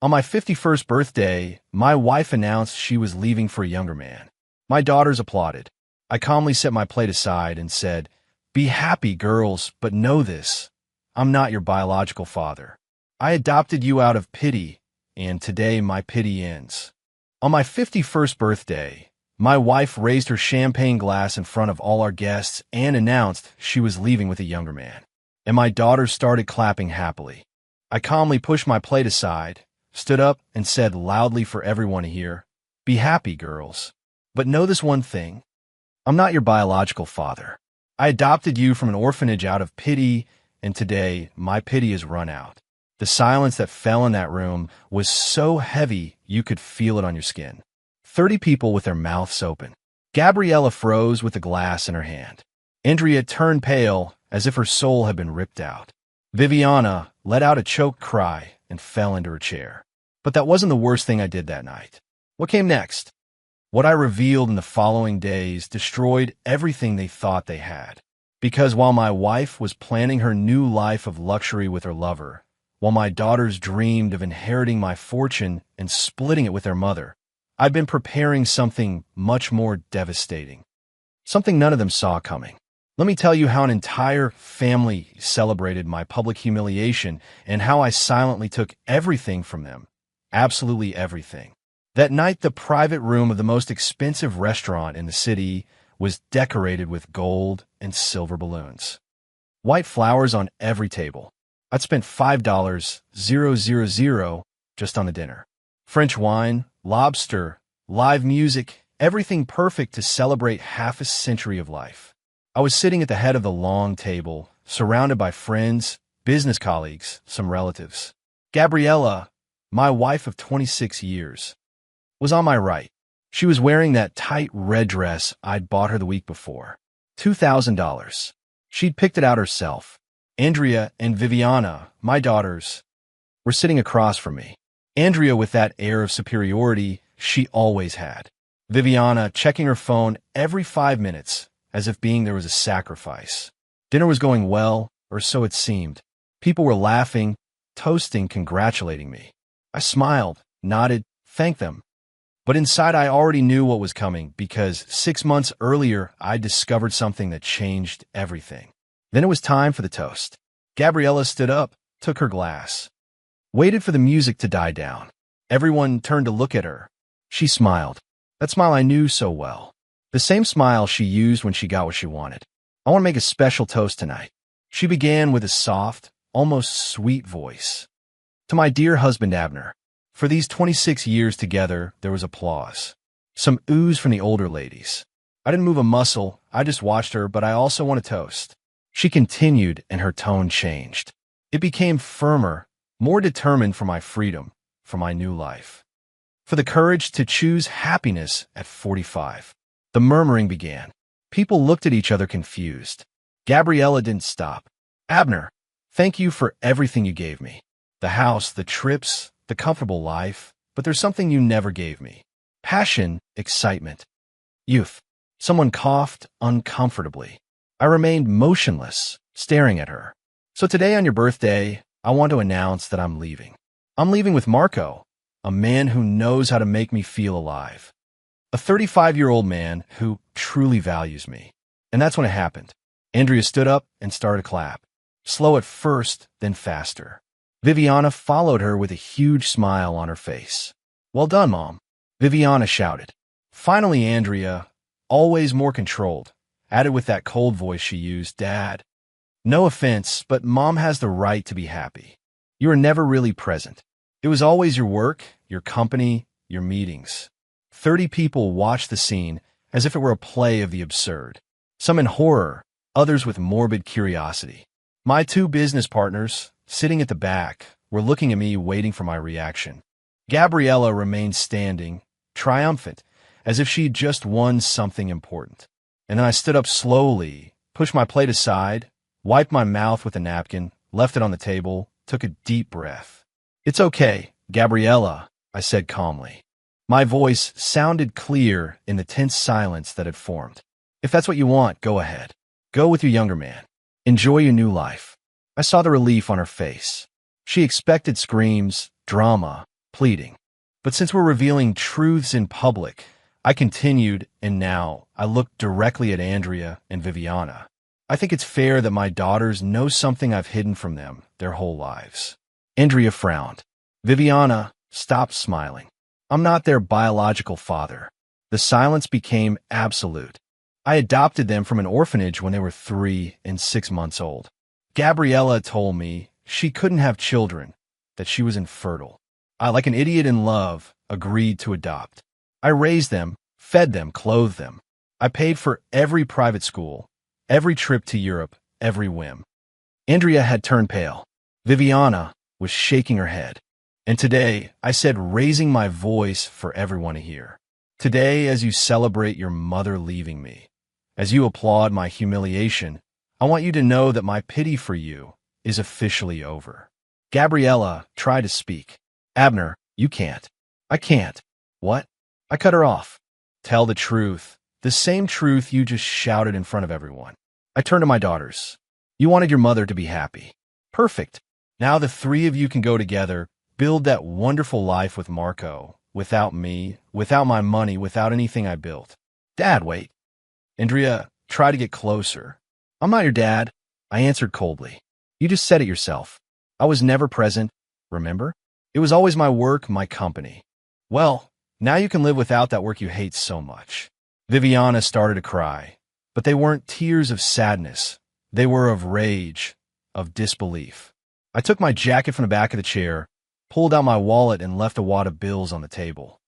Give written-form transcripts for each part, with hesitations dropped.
On my 51st birthday, my wife announced she was leaving for a younger man. My daughters applauded. I calmly set my plate aside and said, "Be happy, girls, but know this. I'm not your biological father. I adopted you out of pity, and today my pity ends." On my 51st birthday, my wife raised her champagne glass in front of all our guests and announced she was leaving with a younger man. And my daughters started clapping happily. I calmly pushed my plate aside, stood up, and said loudly for everyone to hear, "Be happy, girls. But know this one thing. I'm not your biological father. I adopted you from an orphanage out of pity, and today my pity is run out." The silence that fell in that room was so heavy you could feel it on your skin. 30 people with their mouths open. Gabriella froze with a glass in her hand. Andrea turned pale as if her soul had been ripped out. Viviana let out a choked cry and fell into her chair. But that wasn't the worst thing I did that night. What came next? What I revealed in the following days destroyed everything they thought they had. Because while my wife was planning her new life of luxury with her lover, while my daughters dreamed of inheriting my fortune and splitting it with their mother, I'd been preparing something much more devastating. Something none of them saw coming. Let me tell you how an entire family celebrated my public humiliation and how I silently took everything from them. Absolutely everything. That night, the private room of the most expensive restaurant in the city was decorated with gold and silver balloons. White flowers on every table. I'd spent $5,000 just on the dinner. French wine, lobster, live music, everything perfect to celebrate half a century of life. I was sitting at the head of the long table, surrounded by friends, business colleagues, some relatives. Gabriella, my wife of 26 years, was on my right. She was wearing that tight red dress I'd bought her the week before. $2,000. She'd picked it out herself. Andrea and Viviana, my daughters, were sitting across from me. Andrea with that air of superiority she always had. Viviana checking her phone every 5 minutes, as if being there was a sacrifice. Dinner was going well, or so it seemed. People were laughing, toasting, congratulating me. I smiled, nodded, thanked them. But inside I already knew what was coming because 6 months earlier I discovered something that changed everything. Then it was time for the toast. Gabriella stood up, took her glass, waited for the music to die down. Everyone turned to look at her. She smiled. That smile I knew so well. The same smile she used when she got what she wanted. "I want to make a special toast tonight." She began with a soft, almost sweet voice. "To my dear husband Abner. For these 26 years together, there was applause. Some oohs from the older ladies. I didn't move a muscle, I just watched her, but I also want to toast." She continued, and her tone changed. It became firmer, more determined for my freedom, for my new life. For the courage to choose happiness at 45. The murmuring began. People looked at each other confused. Gabriella didn't stop. "Abner, thank you for everything you gave me. The house, the trips, the comfortable life, but there's something you never gave me. Passion, excitement, youth." Someone coughed uncomfortably. I remained motionless, staring at her. "So today on your birthday, I want to announce that I'm leaving. I'm leaving with Marco, a man who knows how to make me feel alive. A 35-year-old man who truly values me." And that's when it happened. Andrea stood up and started to clap. Slow at first, then faster. Viviana followed her with a huge smile on her face. "Well done, Mom," Viviana shouted. Finally, Andrea, always more controlled, added with that cold voice she used, "Dad, no offense, but Mom has the right to be happy. You were never really present. It was always your work, your company, your meetings." 30 people watched the scene as if it were a play of the absurd. Some in horror, others with morbid curiosity. My 2 business partners, sitting at the back, were looking at me waiting for my reaction. Gabriella remained standing, triumphant, as if she'd just won something important. And then I stood up slowly, pushed my plate aside, wiped my mouth with a napkin, left it on the table, took a deep breath. "It's okay, Gabriella," I said calmly. My voice sounded clear in the tense silence that had formed. "If that's what you want, go ahead. Go with your younger man. Enjoy your new life." I saw the relief on her face. She expected screams, drama, pleading. But since we're revealing truths in public, I continued, and now I look directly at Andrea and Viviana. I think it's fair that my daughters know something I've hidden from them their whole lives. Andrea frowned. Viviana stopped smiling. I'm not their biological father. The silence became absolute. I adopted them from an orphanage when they were 3 and 6 months old. Gabriella told me she couldn't have children, that she was infertile. I, like an idiot in love, agreed to adopt. I raised them, fed them, clothed them. I paid for every private school, every trip to Europe, every whim. Andrea had turned pale. Viviana was shaking her head. And today, I said, raising my voice for everyone to hear. Today, as you celebrate your mother leaving me, as you applaud my humiliation, I want you to know that my pity for you is officially over. Gabriella tried to speak. Abner, you can't. I can't. What? I cut her off. Tell the truth. The same truth you just shouted in front of everyone. I turned to my daughters. You wanted your mother to be happy. Perfect. Now the 3 of you can go together, build that wonderful life with Marco, without me, without my money, without anything I built. Dad, wait. Andrea tried to get closer. I'm not your dad, I answered coldly. You just said it yourself. I was never present, remember? It was always my work, my company. Well, now you can live without that work you hate so much. Viviana started to cry, but they weren't tears of sadness. They were of rage, of disbelief. I took my jacket from the back of the chair, pulled out my wallet, and left a wad of bills on the table.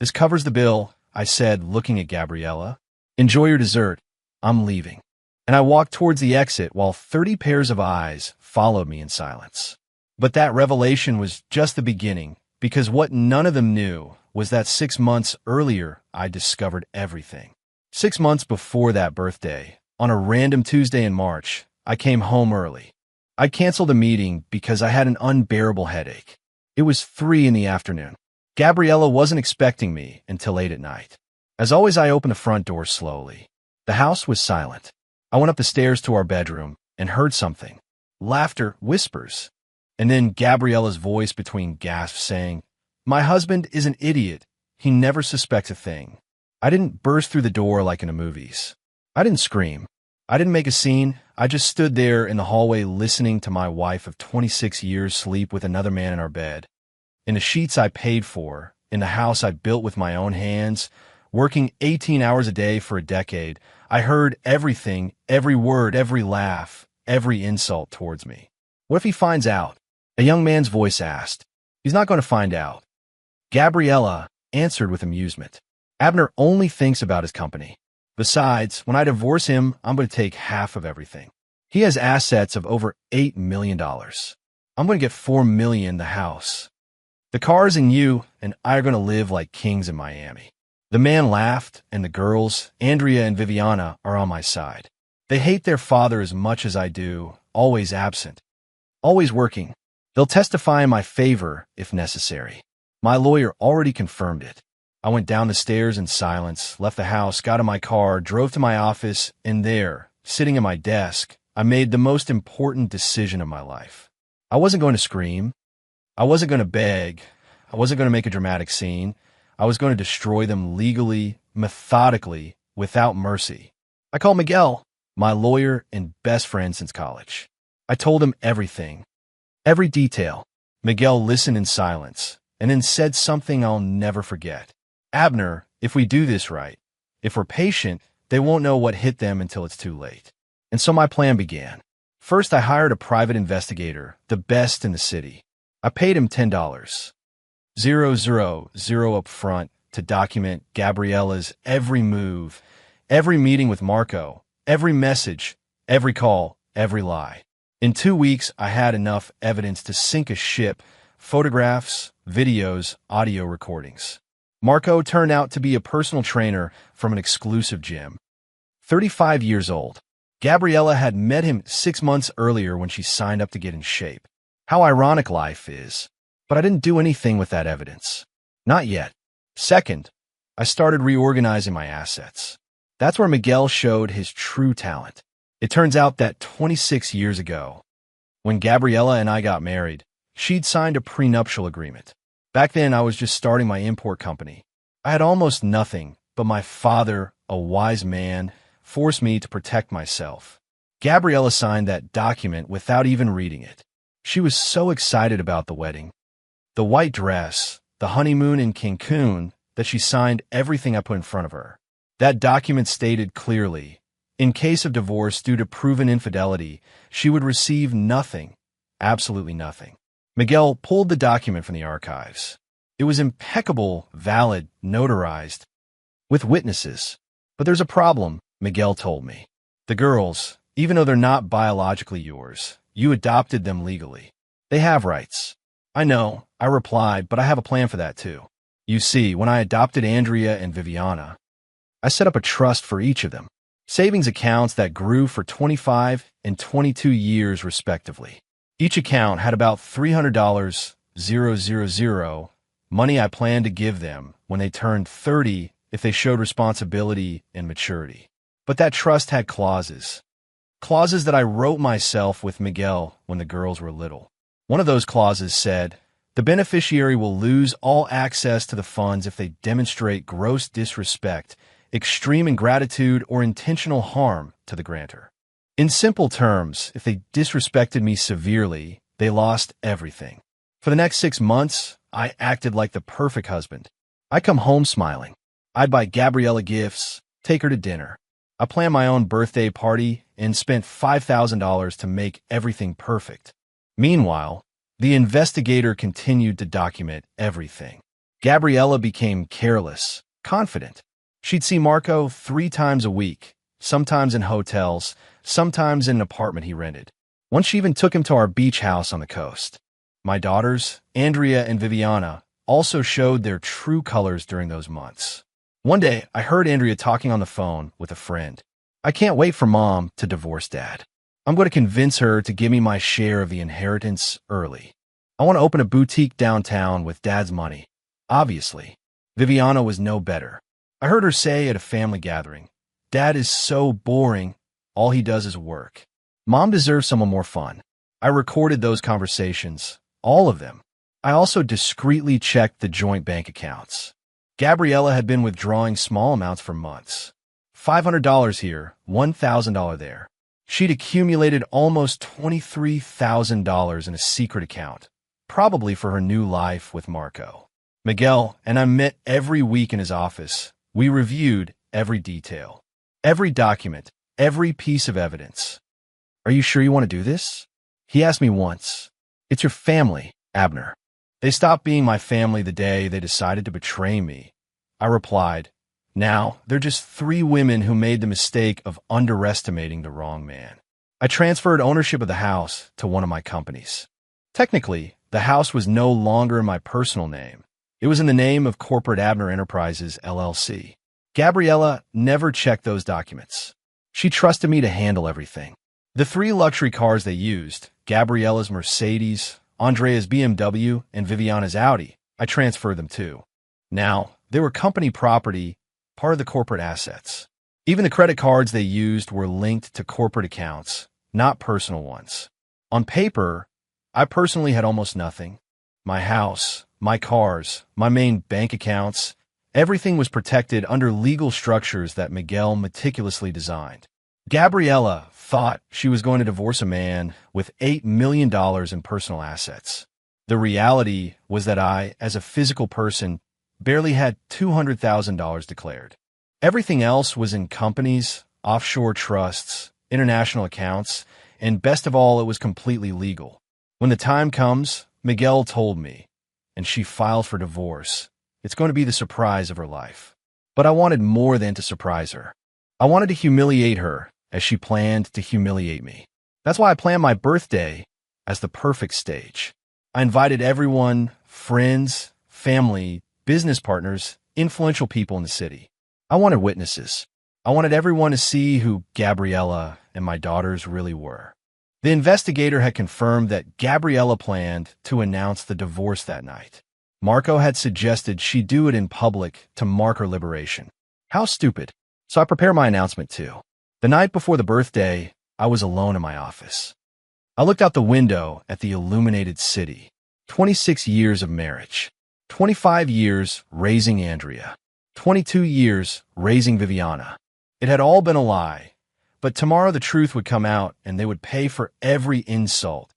This covers the bill, I said, looking at Gabriella. Enjoy your dessert. I'm leaving. And I walked towards the exit while 30 pairs of eyes followed me in silence. But that revelation was just the beginning, because what none of them knew was that 6 months earlier I discovered everything. 6 months before that birthday, on a random Tuesday in March, I came home early. I canceled a meeting because I had an unbearable headache. It was 3 in the afternoon. Gabriella wasn't expecting me until 8 at night. As always, I opened the front door slowly. The house was silent. I went up the stairs to our bedroom and heard something. Laughter, whispers. And then Gabriella's voice between gasps saying, "My husband is an idiot. He never suspects a thing." I didn't burst through the door like in the movies. I didn't scream. I didn't make a scene. I just stood there in the hallway listening to my wife of 26 years sleep with another man in our bed. In the sheets I paid for, in the house I built with my own hands, working 18 hours a day for a decade, I heard everything, every word, every laugh, every insult towards me. What if he finds out? A young man's voice asked. He's not going to find out. Gabriella answered with amusement. Abner only thinks about his company. Besides, when I divorce him, I'm going to take half of everything. He has assets of over $8 million. I'm going to get $4 million the house. The cars and you and I are going to live like kings in Miami. The man laughed, and the girls, Andrea and Viviana, are on my side. They hate their father as much as I do, always absent, always working. They'll testify in my favor if necessary. My lawyer already confirmed it. I went down the stairs in silence, left the house, got in my car, drove to my office, and there, sitting at my desk, I made the most important decision of my life. I wasn't going to scream. I wasn't going to beg. I wasn't going to make a dramatic scene. I was going to destroy them legally, methodically, without mercy. I called Miguel, my lawyer and best friend since college. I told him everything, every detail. Miguel listened in silence and then said something I'll never forget. Abner, if we do this right, if we're patient, they won't know what hit them until it's too late. And so my plan began. First, I hired a private investigator, the best in the city. I paid him $10, 000 up front, to document Gabriella's every move, every meeting with Marco, every message, every call, every lie. In 2 weeks, I had enough evidence to sink a ship, photographs, videos, audio recordings. Marco turned out to be a personal trainer from an exclusive gym. 35 years old. Gabriella had met him 6 months earlier when she signed up to get in shape. How ironic life is. But I didn't do anything with that evidence. Not yet. Second, I started reorganizing my assets. That's where Miguel showed his true talent. It turns out that 26 years ago, when Gabriella and I got married, she'd signed a prenuptial agreement. Back then, I was just starting my import company. I had almost nothing, but my father, a wise man, forced me to protect myself. Gabriella signed that document without even reading it. She was so excited about the wedding, the white dress, the honeymoon in Cancun, that she signed everything I put in front of her. That document stated clearly, in case of divorce due to proven infidelity, she would receive nothing, absolutely nothing. Miguel pulled the document from the archives. It was impeccable, valid, notarized, with witnesses. But there's a problem, Miguel told me. The girls, even though they're not biologically yours, you adopted them legally. They have rights. I know, I replied, but I have a plan for that too. You see, when I adopted Andrea and Viviana, I set up a trust for each of them. Savings accounts that grew for 25 and 22 years respectively. Each account had about $300,000, money I planned to give them when they turned 30 if they showed responsibility and maturity. But that trust had clauses. Clauses that I wrote myself with Miguel when the girls were little. One of those clauses said, the beneficiary will lose all access to the funds if they demonstrate gross disrespect, extreme ingratitude, or intentional harm to the grantor. In simple terms, if they disrespected me severely, they lost everything. For the next 6 months, I acted like the perfect husband. I'd come home smiling. I'd buy Gabriella gifts, take her to dinner. I planned my own birthday party and spent $5,000 to make everything perfect. Meanwhile, the investigator continued to document everything. Gabriella became careless, confident. She'd see Marco 3 times a week, sometimes in hotels, sometimes in an apartment he rented. Once she even took him to our beach house on the coast. My daughters, Andrea and Viviana, also showed their true colors during those months. One day, I heard Andrea talking on the phone with a friend. I can't wait for Mom to divorce Dad. I'm going to convince her to give me my share of the inheritance early. I want to open a boutique downtown with Dad's money. Obviously, Viviana was no better. I heard her say at a family gathering, Dad is so boring, all he does is work. Mom deserves someone more fun. I recorded those conversations, all of them. I also discreetly checked the joint bank accounts. Gabriella had been withdrawing small amounts for months. $500 here, $1,000 there. She'd accumulated almost $23,000 in a secret account, probably for her new life with Marco. Miguel and I met every week in his office. We reviewed every detail, every document, every piece of evidence. Are you sure you want to do this? He asked me once. It's your family, Abner. They stopped being my family the day they decided to betray me. I replied, now, they're just 3 women who made the mistake of underestimating the wrong man. I transferred ownership of the house to one of my companies. Technically, the house was no longer in my personal name. It was in the name of Corporate Abner Enterprises, LLC. Gabriella never checked those documents. She trusted me to handle everything. The 3 luxury cars they used, Gabriella's Mercedes, Andrea's BMW, and Viviana's Audi, I transferred them too. Now, they were company property, part of the corporate assets. Even the credit cards they used were linked to corporate accounts, not personal ones. On paper, I personally had almost nothing. My house, my cars, my main bank accounts, everything was protected under legal structures that Miguel meticulously designed. Gabriella thought she was going to divorce a man with $8 million in personal assets. The reality was that I, as a physical person, barely had $200,000 declared. Everything else was in companies, offshore trusts, international accounts, and best of all, it was completely legal. When the time comes, Miguel told me, and she filed for divorce. It's going to be the surprise of her life. But I wanted more than to surprise her. I wanted to humiliate her as she planned to humiliate me. That's why I planned my birthday as the perfect stage. I invited everyone, friends, family, business partners, influential people in the city. I wanted witnesses. I wanted everyone to see who Gabriella and my daughters really were. The investigator had confirmed that Gabriella planned to announce the divorce that night. Marco had suggested she do it in public to mark her liberation. How stupid. So I prepared my announcement too. The night before the birthday, I was alone in my office. I looked out the window at the illuminated city. 26 years of marriage. 25 years raising Andrea. 22 years raising Viviana. It had all been a lie, but tomorrow the truth would come out and they would pay for every insult,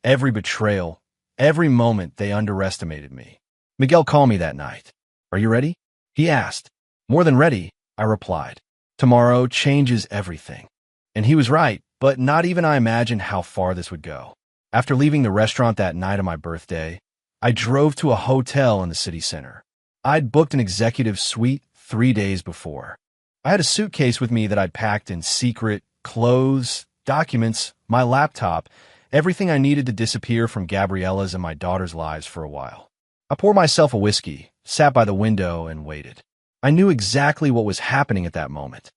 every betrayal, every moment they underestimated me. Miguel called me that night. "Are you ready?" he asked. "More than ready," I replied. Tomorrow changes everything. And he was right, but not even I imagined how far this would go. After leaving the restaurant that night of my birthday, I drove to a hotel in the city center. I'd booked an executive suite 3 days before. I had a suitcase with me that I'd packed in secret, clothes, documents, my laptop, everything I needed to disappear from Gabriella's and my daughter's lives for a while. I poured myself a whiskey, sat by the window, and waited. I knew exactly what was happening at that moment.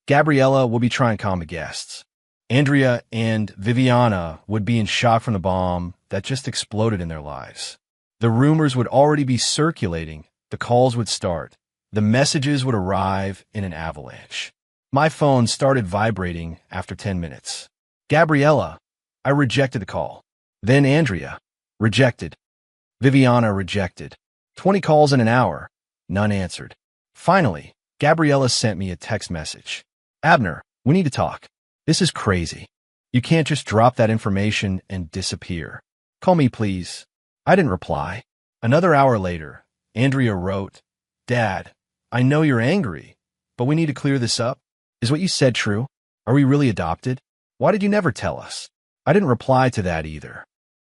Gabriella would be trying to calm the guests. Andrea and Viviana would be in shock from the bomb that just exploded in their lives. The rumors would already be circulating, the calls would start, the messages would arrive in an avalanche. My phone started vibrating after 10 minutes. Gabriella, I rejected the call. Then Andrea, rejected. Viviana, rejected. 20 calls in an hour, none answered. Finally, Gabriella sent me a text message. "Abner, we need to talk. This is crazy. You can't just drop that information and disappear. Call me, please." I didn't reply. Another hour later, Andrea wrote, "Dad, I know you're angry, but we need to clear this up. Is what you said true? Are we really adopted? Why did you never tell us?" I didn't reply to that either.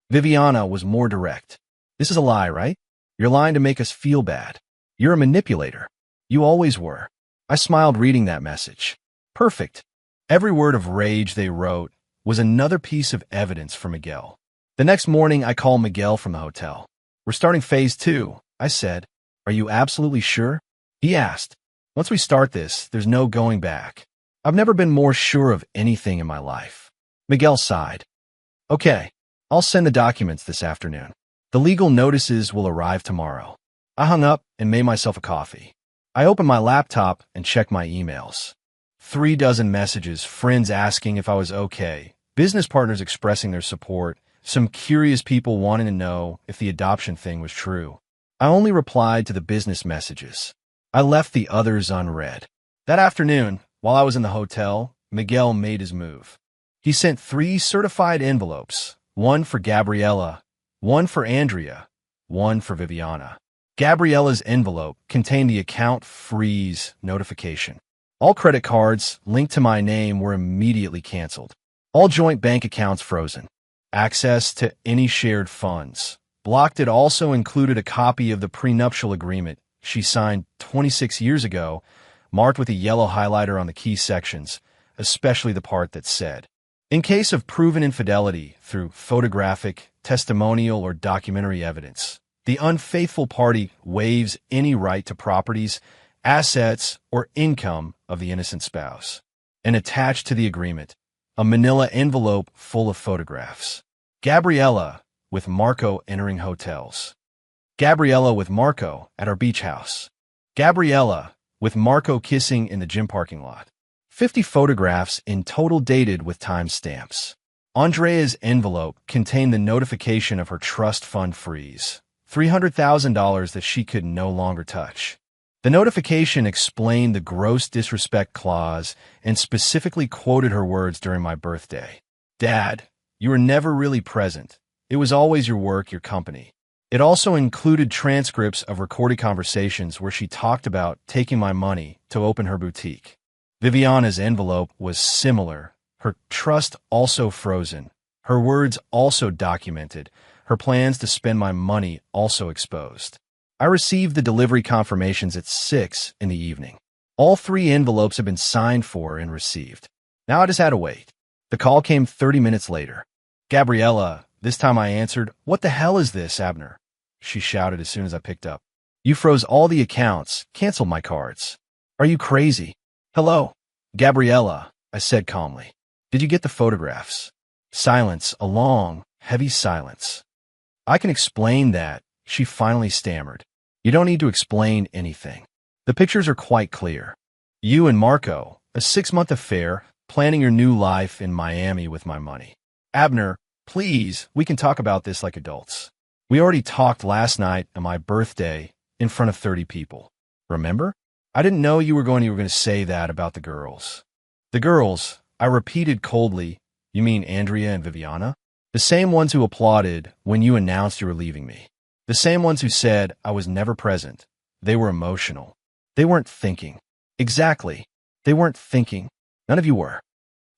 Viviana was more direct. "This is a lie, right? You're lying to make us feel bad. You're a manipulator. You always were." I smiled reading that message. Perfect. Every word of rage they wrote was another piece of evidence for Miguel. The next morning, I called Miguel from the hotel. "We're starting phase 2, I said. "Are you absolutely sure?" He asked. "Once we start this, there's no going back. I've never been more sure of anything in my life." Miguel sighed. "Okay, I'll send the documents this afternoon. The legal notices will arrive tomorrow." I hung up and made myself a coffee. I opened my laptop and checked my emails. 3 dozen messages, friends asking if I was okay, business partners expressing their support, some curious people wanting to know if the adoption thing was true. I only replied to the business messages. I left the others unread. That afternoon, while I was in the hotel, Miguel made his move. He sent 3 certified envelopes, one for Gabriella, one for Andrea, one for Viviana. Gabriella's envelope contained the account freeze notification. All credit cards linked to my name were immediately canceled. All joint bank accounts frozen. Access to any shared funds blocked. It also included a copy of the prenuptial agreement she signed 26 years ago, marked with a yellow highlighter on the key sections, especially the part that said, "In case of proven infidelity through photographic, testimonial, or documentary evidence, the unfaithful party waives any right to properties, assets, or income of the innocent spouse." And attached to the agreement, a manila envelope full of photographs. Gabriella with Marco entering hotels. Gabriella with Marco at our beach house. Gabriella with Marco kissing in the gym parking lot. 50 photographs in total dated with timestamps. Andrea's envelope contained the notification of her trust fund freeze, $300,000 that she could no longer touch. The notification explained the gross disrespect clause and specifically quoted her words during my birthday. "Dad, you were never really present. It was always your work, your company." It also included transcripts of recorded conversations where she talked about taking my money to open her boutique. Viviana's envelope was similar, her trust also frozen, her words also documented, her plans to spend my money also exposed. I received the delivery confirmations at 6 in the evening. All 3 envelopes had been signed for and received. Now I just had to wait. The call came 30 minutes later. "Gabriella," this time I answered. "What the hell is this, Abner?" she shouted as soon as I picked up. "You froze all the accounts, canceled my cards. Are you crazy?" "Hello, Gabriella," I said calmly. "Did you get the photographs?" Silence, a long, heavy silence. "I can explain that," she finally stammered. "You don't need to explain anything. The pictures are quite clear. You and Marco, a 6-month affair, planning your new life in Miami with my money. Abner, please, we can talk about this like adults." We already talked last night on my birthday in front of 30 people. Remember? I didn't know you were going to say that about the girls. The girls, I repeated coldly. You mean Andrea and Viviana? The same ones who applauded when you announced you were leaving me. The same ones who said I was never present. They were emotional. They weren't thinking. Exactly. They weren't thinking. None of you were.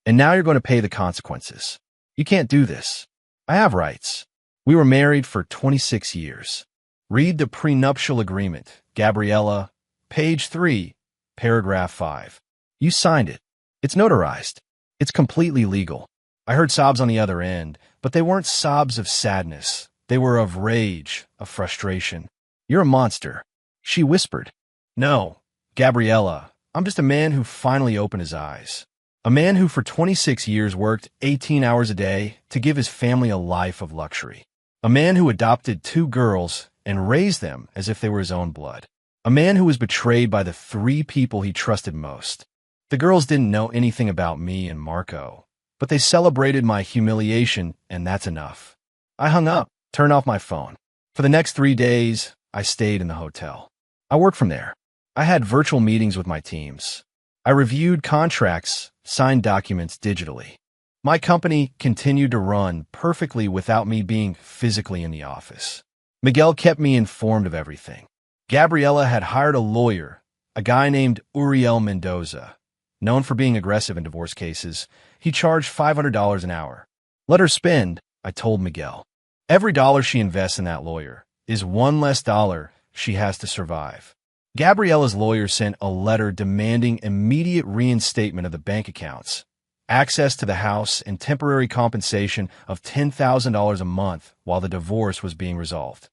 And now you're going to pay the consequences. You can't do this. I have rights. We were married for 26 years. Read the prenuptial agreement, Gabriella, page 3, paragraph 5. You signed it. It's notarized. It's completely legal. I heard sobs on the other end, but they weren't sobs of sadness. They were of rage, of frustration. You're a monster. She whispered. No, Gabriella, I'm just a man who finally opened his eyes. A man who for 26 years worked 18 hours a day to give his family a life of luxury. A man who adopted 2 girls and raised them as if they were his own blood. A man who was betrayed by the 3 people he trusted most. The girls didn't know anything about me and Marco, but they celebrated my humiliation, and that's enough. I hung up, turned off my phone. For the next 3 days, I stayed in the hotel. I worked from there. I had virtual meetings with my teams. I reviewed contracts, signed documents digitally. My company continued to run perfectly without me being physically in the office. Miguel kept me informed of everything. Gabriella had hired a lawyer, a guy named Uriel Mendoza. Known for being aggressive in divorce cases, he charged $500 an hour. Let her spend, I told Miguel. Every dollar she invests in that lawyer is one less dollar she has to survive. Gabriella's lawyer sent a letter demanding immediate reinstatement of the bank accounts, access to the house, and temporary compensation of $10,000 a month while the divorce was being resolved.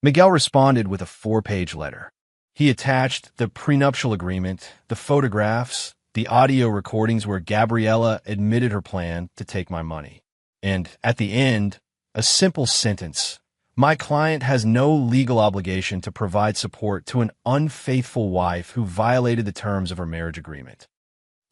Miguel responded with a 4-page letter. He attached the prenuptial agreement, the photographs, the audio recordings where Gabriella admitted her plan to take my money. And at the end, a simple sentence. My client has no legal obligation to provide support to an unfaithful wife who violated the terms of her marriage agreement.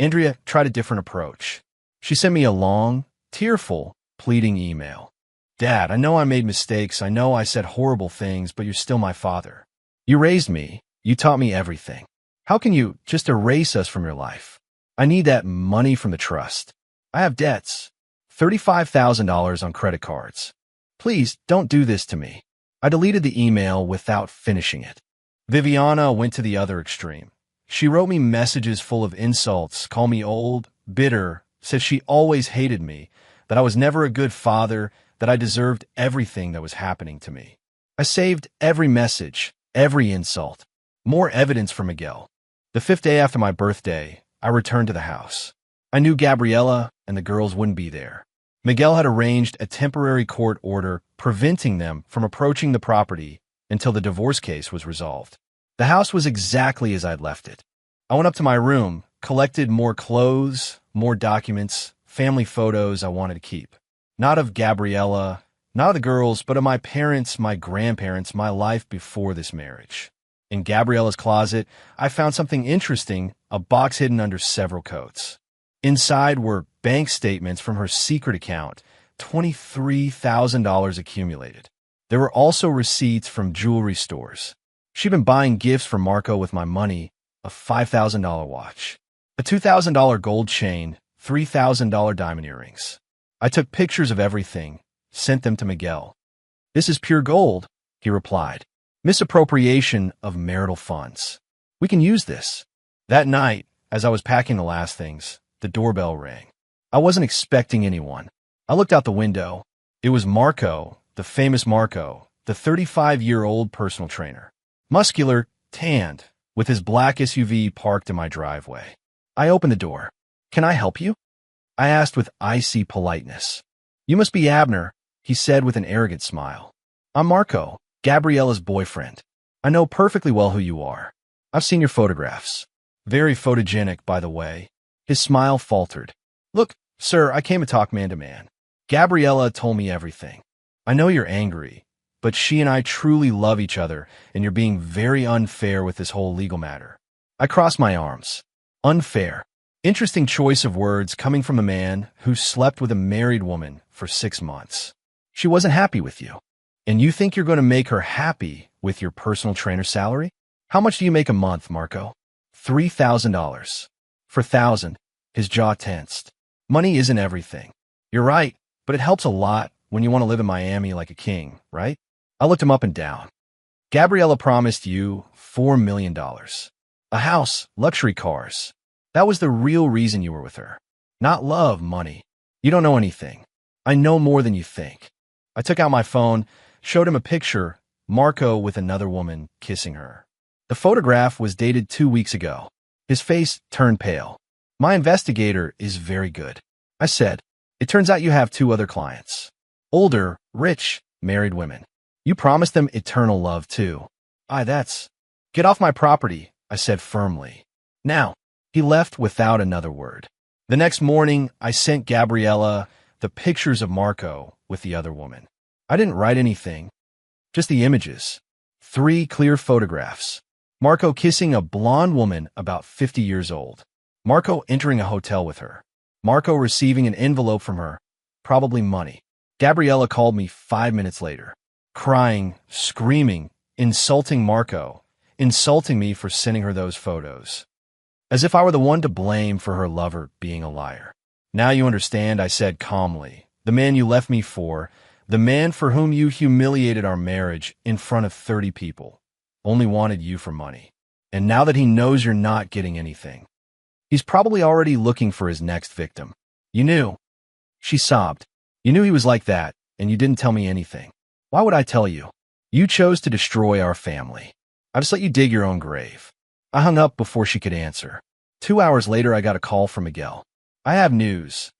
Andrea tried a different approach. She sent me a long, tearful, pleading email. Dad, I know I made mistakes. I know I said horrible things, but you're still my father. You raised me. You taught me everything. How can you just erase us from your life? I need that money from the trust. I have debts. $35,000 on credit cards. Please don't do this to me. I deleted the email without finishing it. Viviana went to the other extreme. She wrote me messages full of insults, called me old, bitter, said she always hated me, that I was never a good father, that I deserved everything that was happening to me. I saved every message, every insult. More evidence for Miguel. The 5th day after my birthday, I returned to the house. I knew Gabriella and the girls wouldn't be there. Miguel had arranged a temporary court order preventing them from approaching the property until the divorce case was resolved. The house was exactly as I'd left it. I went up to my room, collected more clothes, more documents, family photos I wanted to keep. Not of Gabriella, not of the girls, but of my parents, my grandparents, my life before this marriage. In Gabriella's closet, I found something interesting, a box hidden under several coats. Inside were bank statements from her secret account, $23,000 accumulated. There were also receipts from jewelry stores. She'd been buying gifts for Marco with my money, a $5,000 watch, a $2,000 gold chain, $3,000 diamond earrings. I took pictures of everything, sent them to Miguel. This is pure gold, he replied. Misappropriation of marital funds. We can use this. That night, as I was packing the last things, the doorbell rang. I wasn't expecting anyone. I looked out the window. It was Marco, the famous Marco, the 35-year-old personal trainer. Muscular, tanned, with his black SUV parked in my driveway. I opened the door. Can I help you? I asked with icy politeness. You must be Abner, he said with an arrogant smile. I'm Marco, Gabriella's boyfriend. I know perfectly well who you are. I've seen your photographs. Very photogenic, by the way. His smile faltered. Look, sir, I came to talk man to man. Gabriella told me everything. I know you're angry, but she and I truly love each other, and you're being very unfair with this whole legal matter. I crossed my arms. Unfair. Interesting choice of words coming from a man who slept with a married woman for 6 months. She wasn't happy with you. And you think you're going to make her happy with your personal trainer salary? How much do you make a month, Marco? $3,000. For 1,000, his jaw tensed. Money isn't everything. You're right, but it helps a lot when you want to live in Miami like a king, right? I looked him up and down. Gabriella promised you $4 million. A house, luxury cars. That was the real reason you were with her. Not love, money. You don't know anything. I know more than you think. I took out my phone, showed him a picture, Marco with another woman kissing her. The photograph was dated 2 weeks ago. His face turned pale. My investigator is very good. I said, it turns out you have 2 other clients. Older, rich, married women. You promised them eternal love, too. That's... Get off my property, I said firmly. Now, he left without another word. The next morning, I sent Gabriella the pictures of Marco with the other woman. I didn't write anything, just the images. 3 clear photographs. Marco kissing a blonde woman about 50 years old. Marco entering a hotel with her. Marco receiving an envelope from her, probably money. Gabriella called me 5 minutes later, crying, screaming, insulting Marco, insulting me for sending her those photos. As if I were the one to blame for her lover being a liar. Now you understand, I said calmly. The man you left me for, the man for whom you humiliated our marriage in front of 30 people, only wanted you for money. And now that he knows you're not getting anything, he's probably already looking for his next victim. You knew. She sobbed. You knew he was like that, and you didn't tell me anything. Why would I tell you? You chose to destroy our family. I just let you dig your own grave. I hung up before she could answer. 2 hours later, I got a call from Miguel. I have news.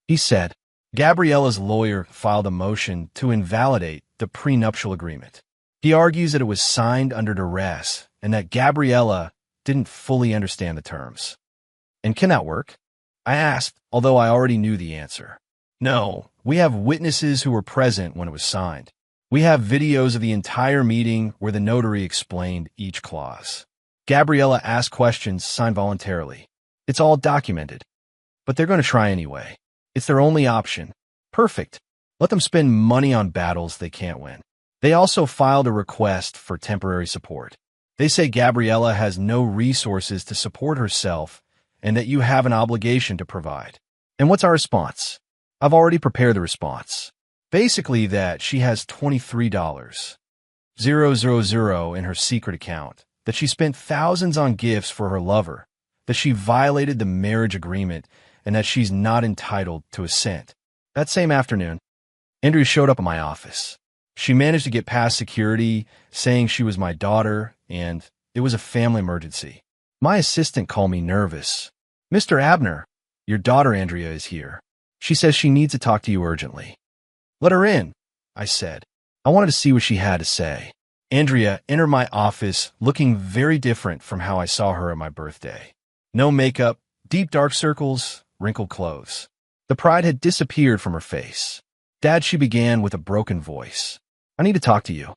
He said, Gabriella's lawyer filed a motion to invalidate the prenuptial agreement. He argues that it was signed under duress and that Gabriella didn't fully understand the terms. And can that work? I asked, although I already knew the answer. No, we have witnesses who were present when it was signed. We have videos of the entire meeting where the notary explained each clause. Gabriella asked questions signed voluntarily. It's all documented. But they're going to try anyway. It's their only option. Perfect. Let them spend money on battles they can't win. They also filed a request for temporary support. They say Gabriella has no resources to support herself and that you have an obligation to provide. And what's our response? I've already prepared the response. Basically that she has $23,000 in her secret account, that she spent thousands on gifts for her lover, that she violated the marriage agreement, and that she's not entitled to a cent. That same afternoon, Andrea showed up at my office. She managed to get past security, saying she was my daughter, and it was a family emergency. My assistant called me nervous. Mr. Abner, your daughter Andrea is here. She says she needs to talk to you urgently. Let her in, I said. I wanted to see what she had to say. Andrea entered my office looking very different from how I saw her at my birthday. No makeup, deep dark circles, wrinkled clothes. The pride had disappeared from her face. Dad, she began with a broken voice. I need to talk to you.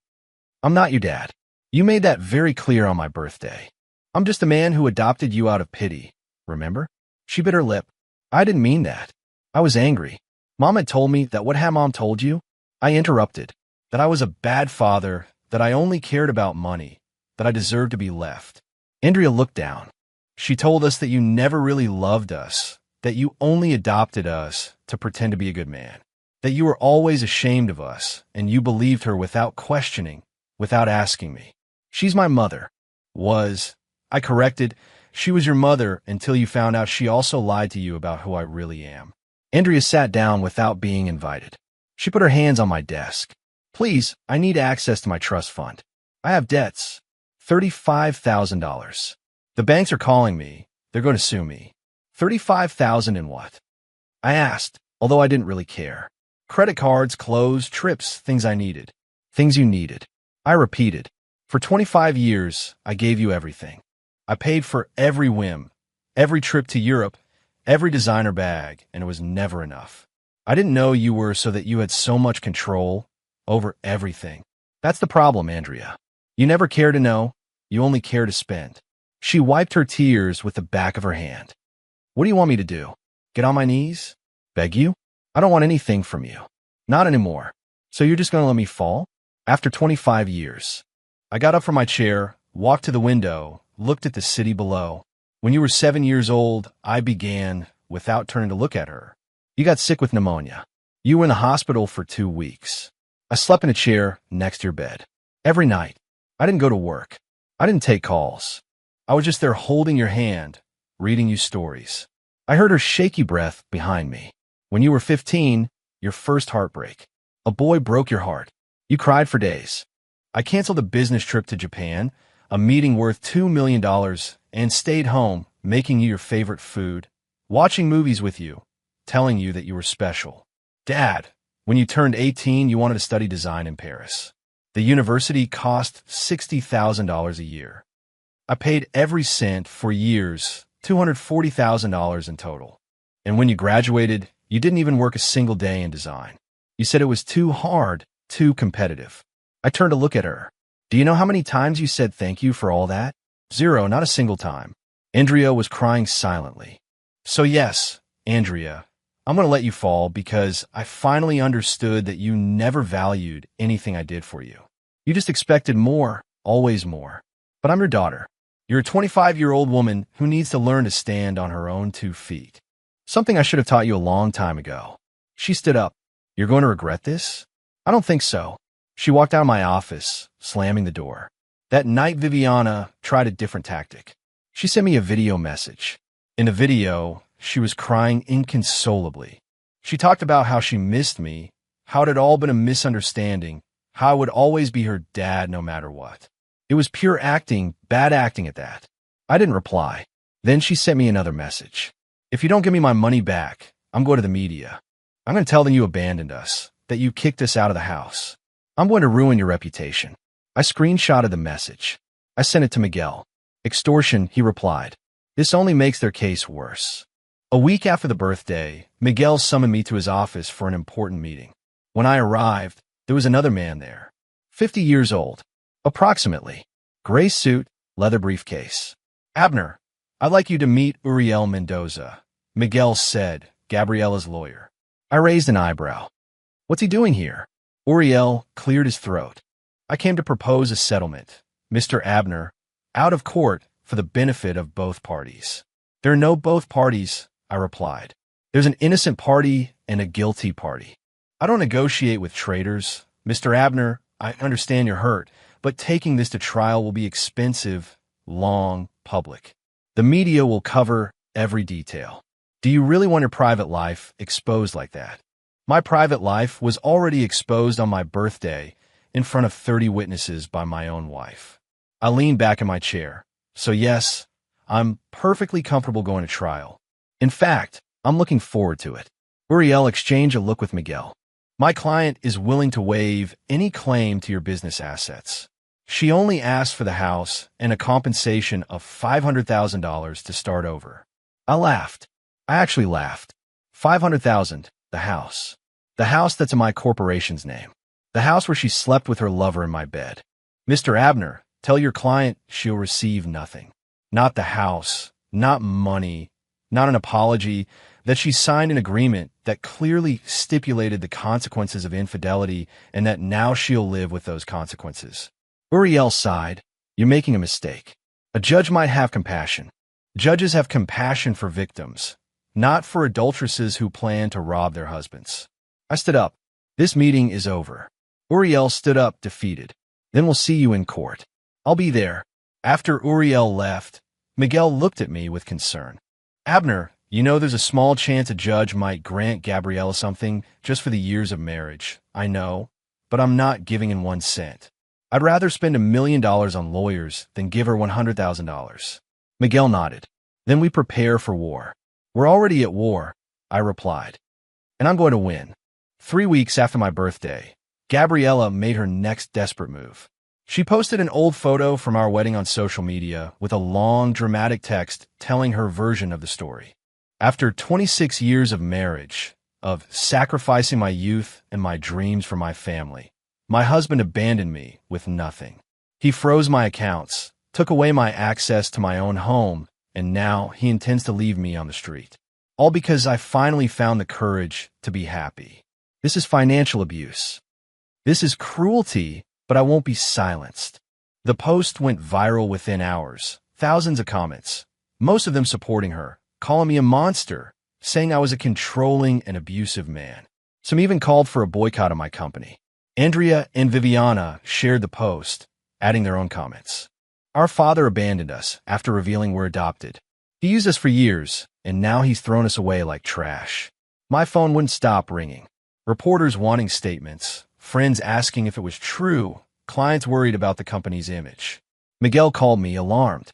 I'm not your dad. You made that very clear on my birthday. I'm just a man who adopted you out of pity, remember? She bit her lip. I didn't mean that. I was angry. Mom had told me that what had Mom told you? I interrupted. That I was a bad father, that I only cared about money, that I deserved to be left. Andrea looked down. She told us that you never really loved us, that you only adopted us to pretend to be a good man, that you were always ashamed of us, and you believed her without questioning, without asking me. She's my mother. Was. I corrected. She was your mother until you found out she also lied to you about who I really am. Andrea sat down without being invited. She put her hands on my desk. Please, I need access to my trust fund. I have debts. $35,000. The banks are calling me. They're going to sue me. $35,000 in what? I asked, although I didn't really care. Credit cards, clothes, trips, things I needed. Things you needed. I repeated. For 25 years, I gave you everything. I paid for every whim, every trip to Europe, every designer bag, and it was never enough. I didn't know you were so that you had so much control over everything. That's the problem, Andrea. You never care to know, you only care to spend. She wiped her tears with the back of her hand. What do you want me to do? Get on my knees? Beg you? I don't want anything from you. Not anymore. So you're just going to let me fall? After 25 years. I got up from my chair, walked to the window, looked at the city below. When you were 7 years old, I began, without turning to look at her. You got sick with pneumonia. You were in the hospital for 2 weeks. I slept in a chair next to your bed. Every night. I didn't go to work. I didn't take calls. I was just there holding your hand, reading you stories. I heard her shaky breath behind me. When you were 15, your first heartbreak. A boy broke your heart. You cried for days. I canceled a business trip to Japan, a meeting worth $2 million, and stayed home, making you your favorite food, watching movies with you, telling you that you were special. Dad, when you turned 18, you wanted to study design in Paris. The university cost $60,000 a year. I paid every cent for years, $240,000 in total. And when you graduated, you didn't even work a single day in design. You said it was too hard, too competitive. I turned to look at her. Do you know how many times you said thank you for all that? 0, not a single time. Andrea was crying silently. So yes, Andrea, I'm going to let you fall because I finally understood that you never valued anything I did for you. You just expected more, always more. But I'm your daughter. You're a 25-year-old woman who needs to learn to stand on her own 2 feet. Something I should have taught you a long time ago. She stood up. You're going to regret this? I don't think so. She walked out of my office, slamming the door. That night, Viviana tried a different tactic. She sent me a video message. In the video, she was crying inconsolably. She talked about how she missed me, how it had all been a misunderstanding, how I would always be her dad no matter what. It was pure acting, bad acting at that. I didn't reply. Then she sent me another message. If you don't give me my money back, I'm going to the media. I'm going to tell them you abandoned us, that you kicked us out of the house. I'm going to ruin your reputation. I screenshotted the message. I sent it to Miguel. Extortion, he replied. This only makes their case worse. A week after the birthday, Miguel summoned me to his office for an important meeting. When I arrived, there was another man there. 50 years old. Approximately. Gray suit, leather briefcase. Abner, I'd like you to meet Uriel Mendoza, Miguel said, Gabriella's lawyer. I raised an eyebrow. What's he doing here? Uriel cleared his throat. I came to propose a settlement, Mr. Abner, out of court for the benefit of both parties. There are no both parties, I replied. There's an innocent party and a guilty party. I don't negotiate with traitors. Mr. Abner, I understand you're hurt, but taking this to trial will be expensive, long, public. The media will cover every detail. Do you really want your private life exposed like that? My private life was already exposed on my birthday in front of 30 witnesses by my own wife. I leaned back in my chair. So yes, I'm perfectly comfortable going to trial. In fact, I'm looking forward to it. Uriel exchanged a look with Miguel. My client is willing to waive any claim to your business assets. She only asked for the house and a compensation of $500,000 to start over. I laughed. I actually laughed. $500,000, the house. The house that's in my corporation's name. The house where she slept with her lover in my bed. Mr. Abner, tell your client she'll receive nothing. Not the house, not money, not an apology, that she signed an agreement that clearly stipulated the consequences of infidelity and that now she'll live with those consequences. Uriel sighed. You're making a mistake. A judge might have compassion. Judges have compassion for victims, not for adulteresses who plan to rob their husbands. I stood up. This meeting is over. Uriel stood up, defeated. Then we'll see you in court. I'll be there. After Uriel left, Miguel looked at me with concern. Abner, you know there's a small chance a judge might grant Gabriella something just for the years of marriage. I know, but I'm not giving in 1 cent. I'd rather spend $1 million on lawyers than give her $100,000. Miguel nodded. Then we prepare for war. We're already at war, I replied. And I'm going to win. 3 weeks after my birthday, Gabriella made her next desperate move. She posted an old photo from our wedding on social media with a long, dramatic text telling her version of the story. After 26 years of marriage, of sacrificing my youth and my dreams for my family, my husband abandoned me with nothing. He froze my accounts, took away my access to my own home, and now he intends to leave me on the street. All because I finally found the courage to be happy. This is financial abuse. This is cruelty but I won't be silenced. The post went viral within hours, thousands of comments, most of them supporting her, calling me a monster, saying I was a controlling and abusive man. Some even called for a boycott of my company. Andrea and Viviana shared the post, adding their own comments. Our father abandoned us after revealing we're adopted. He used us for years, and now he's thrown us away like trash. My phone wouldn't stop ringing. Reporters wanting statements, friends asking if it was true, clients worried about the company's image. Miguel called me alarmed.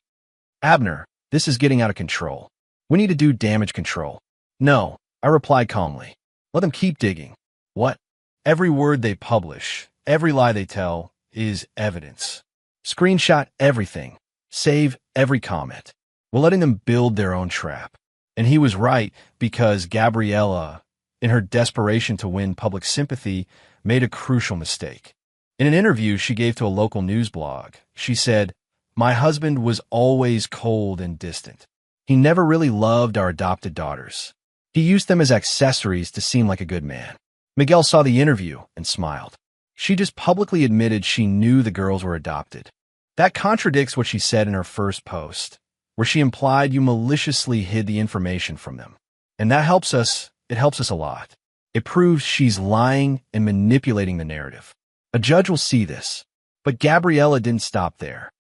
Abner, this is getting out of control. We need to do damage control. No, I replied calmly. Let them keep digging. What? Every word they publish, every lie they tell, is evidence. Screenshot everything. Save every comment. We're letting them build their own trap. And he was right, because Gabriella, in her desperation to win public sympathy, made a crucial mistake. In an interview she gave to a local news blog, she said, "My husband was always cold and distant. He never really loved our adopted daughters. He used them as accessories to seem like a good man." Miguel saw the interview and smiled. She just publicly admitted she knew the girls were adopted. That contradicts what she said in her first post, where she implied you maliciously hid the information from them. And that helps us. It helps us a lot. It proves she's lying and manipulating the narrative. A judge will see this. But Gabriella didn't stop there.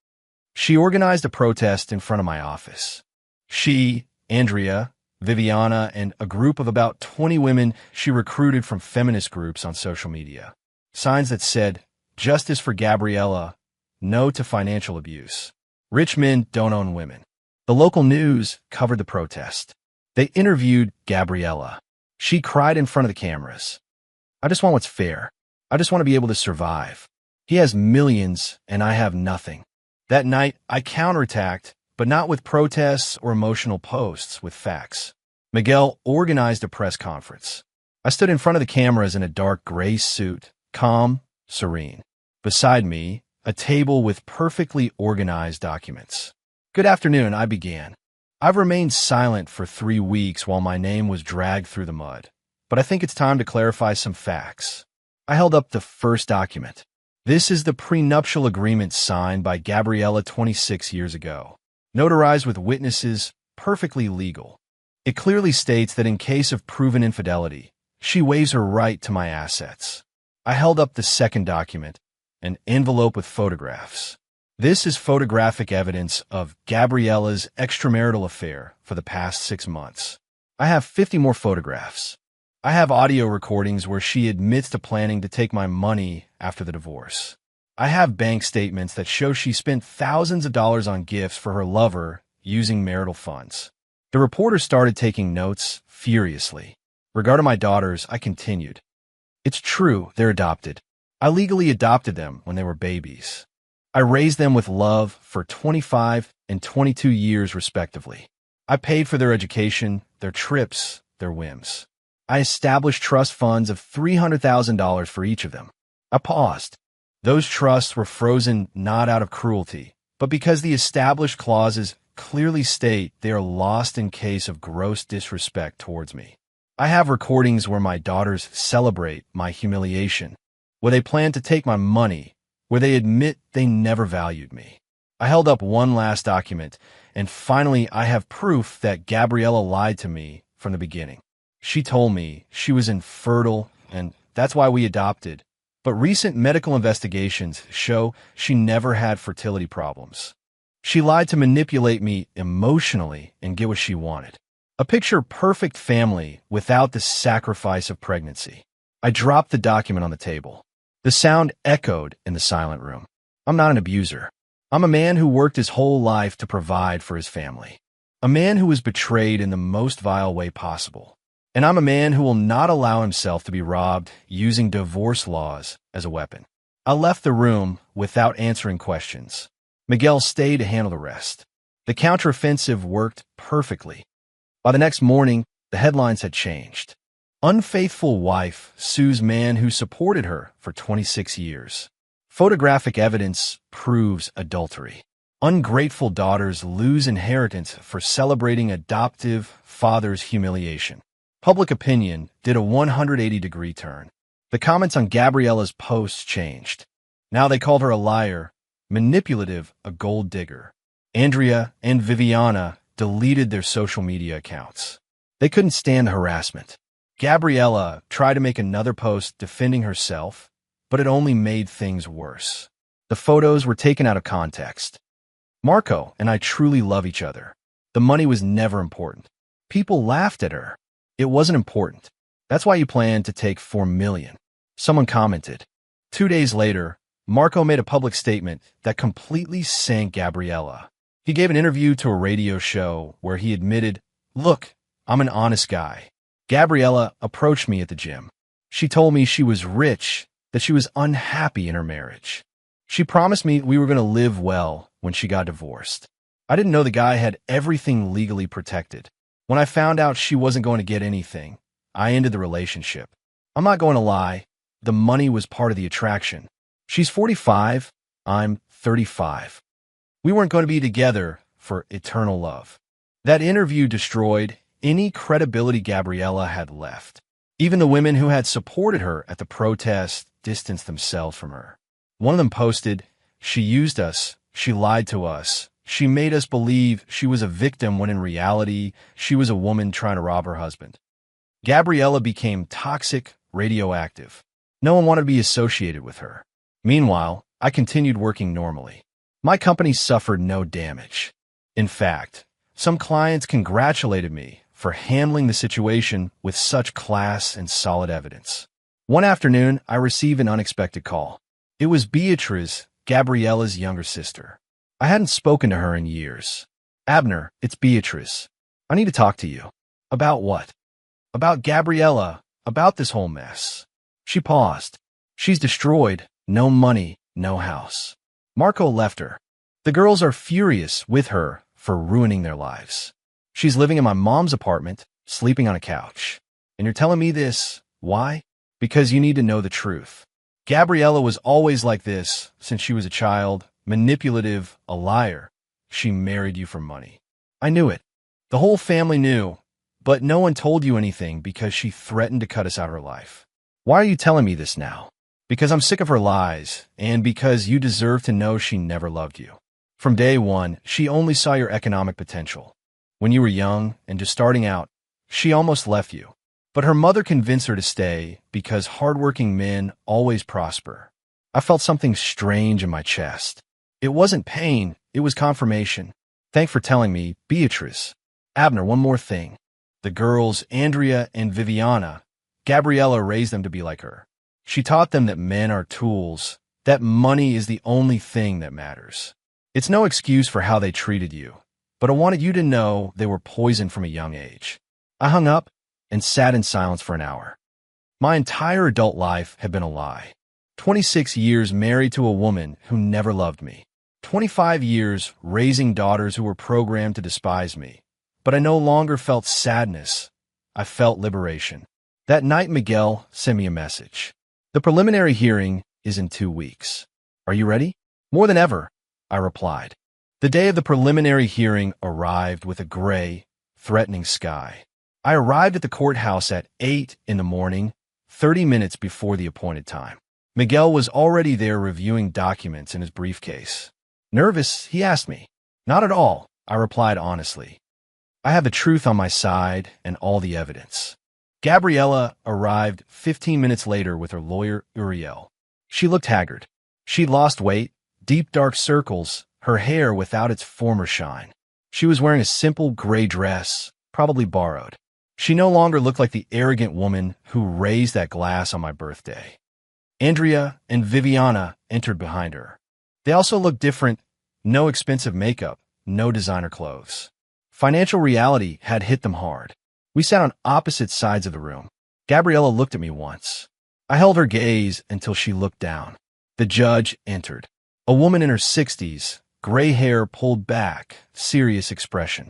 She organized a protest in front of my office. She, Andrea, Viviana, and a group of about 20 women she recruited from feminist groups on social media. Signs that said, "Justice for Gabriella, no to financial abuse. Rich men don't own women." The local news covered the protest. They interviewed Gabriella. She cried in front of the cameras. "I just want what's fair. I just want to be able to survive. He has millions and I have nothing." That night, I counterattacked, but not with protests or emotional posts, with facts. Miguel organized a press conference. I stood in front of the cameras in a dark gray suit, calm, serene. Beside me, a table with perfectly organized documents. "Good afternoon," I began. "I've remained silent for 3 weeks while my name was dragged through the mud, but I think it's time to clarify some facts." I held up the first document. This is the prenuptial agreement signed by Gabriella 26 years ago, notarized with witnesses, perfectly legal. It clearly states that in case of proven infidelity, she waives her right to my assets. I held up the second document, an envelope with photographs. This is photographic evidence of Gabriella's extramarital affair for the past 6 months. I have 50 more photographs. I have audio recordings where she admits to planning to take my money after the divorce. I have bank statements that show she spent thousands of dollars on gifts for her lover using marital funds. The reporter started taking notes furiously. Regarding my daughters, I continued. "It's true, they're adopted. I legally adopted them when they were babies. I raised them with love for 25 and 22 years respectively. I paid for their education, their trips, their whims. I established trust funds of $300,000 for each of them." I paused. Those trusts were frozen not out of cruelty, but because the established clauses clearly state they are lost in case of gross disrespect towards me. I have recordings where my daughters celebrate my humiliation, where they plan to take my money, where they admit they never valued me. I held up one last document, and finally I have proof that Gabriella lied to me from the beginning. She told me she was infertile, and that's why we adopted. But recent medical investigations show she never had fertility problems. She lied to manipulate me emotionally and get what she wanted. A picture-perfect family without the sacrifice of pregnancy. I dropped the document on the table. The sound echoed in the silent room. I'm not an abuser. I'm a man who worked his whole life to provide for his family. A man who was betrayed in the most vile way possible. And I'm a man who will not allow himself to be robbed using divorce laws as a weapon. I left the room without answering questions. Miguel stayed to handle the rest. The counteroffensive worked perfectly. By the next morning, the headlines had changed. Unfaithful wife sues man who supported her for 26 years. Photographic evidence proves adultery. Ungrateful daughters lose inheritance for celebrating adoptive father's humiliation. Public opinion did a 180-degree turn. The comments on Gabriella's posts changed. Now they called her a liar, manipulative, a gold digger. Andrea and Viviana deleted their social media accounts. They couldn't stand the harassment. Gabriella tried to make another post defending herself, but it only made things worse. The photos were taken out of context. Marco and I truly love each other. The money was never important. People laughed at her. It wasn't important. That's why you planned to take $4 million. Someone commented. 2 days later, Marco made a public statement that completely sank Gabriella. He gave an interview to a radio show where he admitted, "Look, I'm an honest guy." Gabriella approached me at the gym. She told me she was rich, that she was unhappy in her marriage. She promised me we were going to live well when she got divorced. I didn't know the guy had everything legally protected. When I found out she wasn't going to get anything, I ended the relationship. I'm not going to lie, the money was part of the attraction. She's 45, I'm 35. We weren't going to be together for eternal love. That interview destroyed any credibility Gabriella had left. Even the women who had supported her at the protest distanced themselves from her. One of them posted, "She used us, she lied to us, she made us believe she was a victim when in reality, she was a woman trying to rob her husband." Gabriella became toxic, radioactive. No one wanted to be associated with her. Meanwhile, I continued working normally. My company suffered no damage. In fact, some clients congratulated me for handling the situation with such class and solid evidence. One afternoon, I received an unexpected call. It was Beatrice, Gabriella's younger sister. I hadn't spoken to her in years. "Abner, it's Beatrice. I need to talk to you." "About what?" "About Gabriella, about this whole mess." She paused. "She's destroyed. No money, no house." Marco left her. The girls are furious with her for ruining their lives. She's living in my mom's apartment, sleeping on a couch. And you're telling me this. Why? Because you need to know the truth. Gabriella was always like this since she was a child, manipulative, a liar. She married you for money. I knew it. The whole family knew, but no one told you anything because she threatened to cut us out of her life. Why are you telling me this now? Because I'm sick of her lies, and because you deserve to know she never loved you. From day one, she only saw your economic potential. When you were young and just starting out, she almost left you. But her mother convinced her to stay because hardworking men always prosper. I felt something strange in my chest. It wasn't pain, it was confirmation. Thanks for telling me, Beatrice. Abner, one more thing. The girls, Andrea and Viviana, Gabriella raised them to be like her. She taught them that men are tools, that money is the only thing that matters. It's no excuse for how they treated you, but I wanted you to know they were poisoned from a young age. I hung up and sat in silence for an hour. My entire adult life had been a lie. 26 years married to a woman who never loved me. 25 years raising daughters who were programmed to despise me. But I no longer felt sadness. I felt liberation. That night, Miguel sent me a message. "The preliminary hearing is in 2 weeks. Are you ready?" "More than ever," I replied. The day of the preliminary hearing arrived with a gray, threatening sky. I arrived at the courthouse at 8 in the morning, 30 minutes before the appointed time. Miguel was already there reviewing documents in his briefcase. Nervous, he asked me. "Not at all," I replied honestly. "I have the truth on my side and all the evidence." Gabriella arrived 15 minutes later with her lawyer, Uriel. She looked haggard. She'd lost weight, deep dark circles, her hair without its former shine. She was wearing a simple gray dress, probably borrowed. She no longer looked like the arrogant woman who raised that glass on my birthday. Andrea and Viviana entered behind her. They also looked different. No expensive makeup, no designer clothes. Financial reality had hit them hard. We sat on opposite sides of the room. Gabriella looked at me once. I held her gaze until she looked down. The judge entered. A woman in her 60s, gray hair pulled back, serious expression.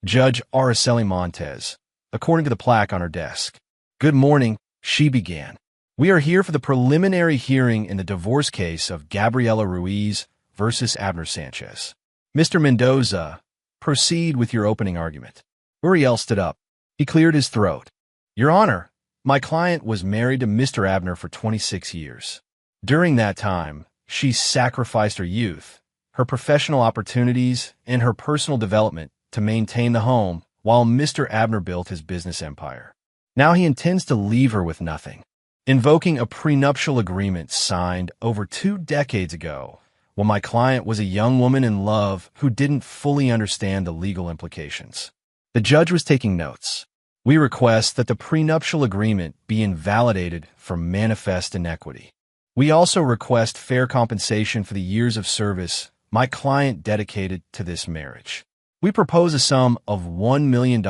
Judge Araceli Montes, according to the plaque on her desk. "Good morning," she began. "We are here for the preliminary hearing in the divorce case of Gabriela Ruiz versus Abner Sanchez. Mr. Mendoza, proceed with your opening argument." Uriel stood up. He cleared his throat. "Your Honor, my client was married to Mr. Abner for 26 years. During that time, she sacrificed her youth, her professional opportunities, and her personal development to maintain the home while Mr. Abner built his business empire. Now he intends to leave her with nothing, invoking a prenuptial agreement signed over 2 decades ago when my client was a young woman in love who didn't fully understand the legal implications. The judge was taking notes. We request that the prenuptial agreement be invalidated for manifest inequity. We also request fair compensation for the years of service my client dedicated to this marriage. We propose a sum of $1 million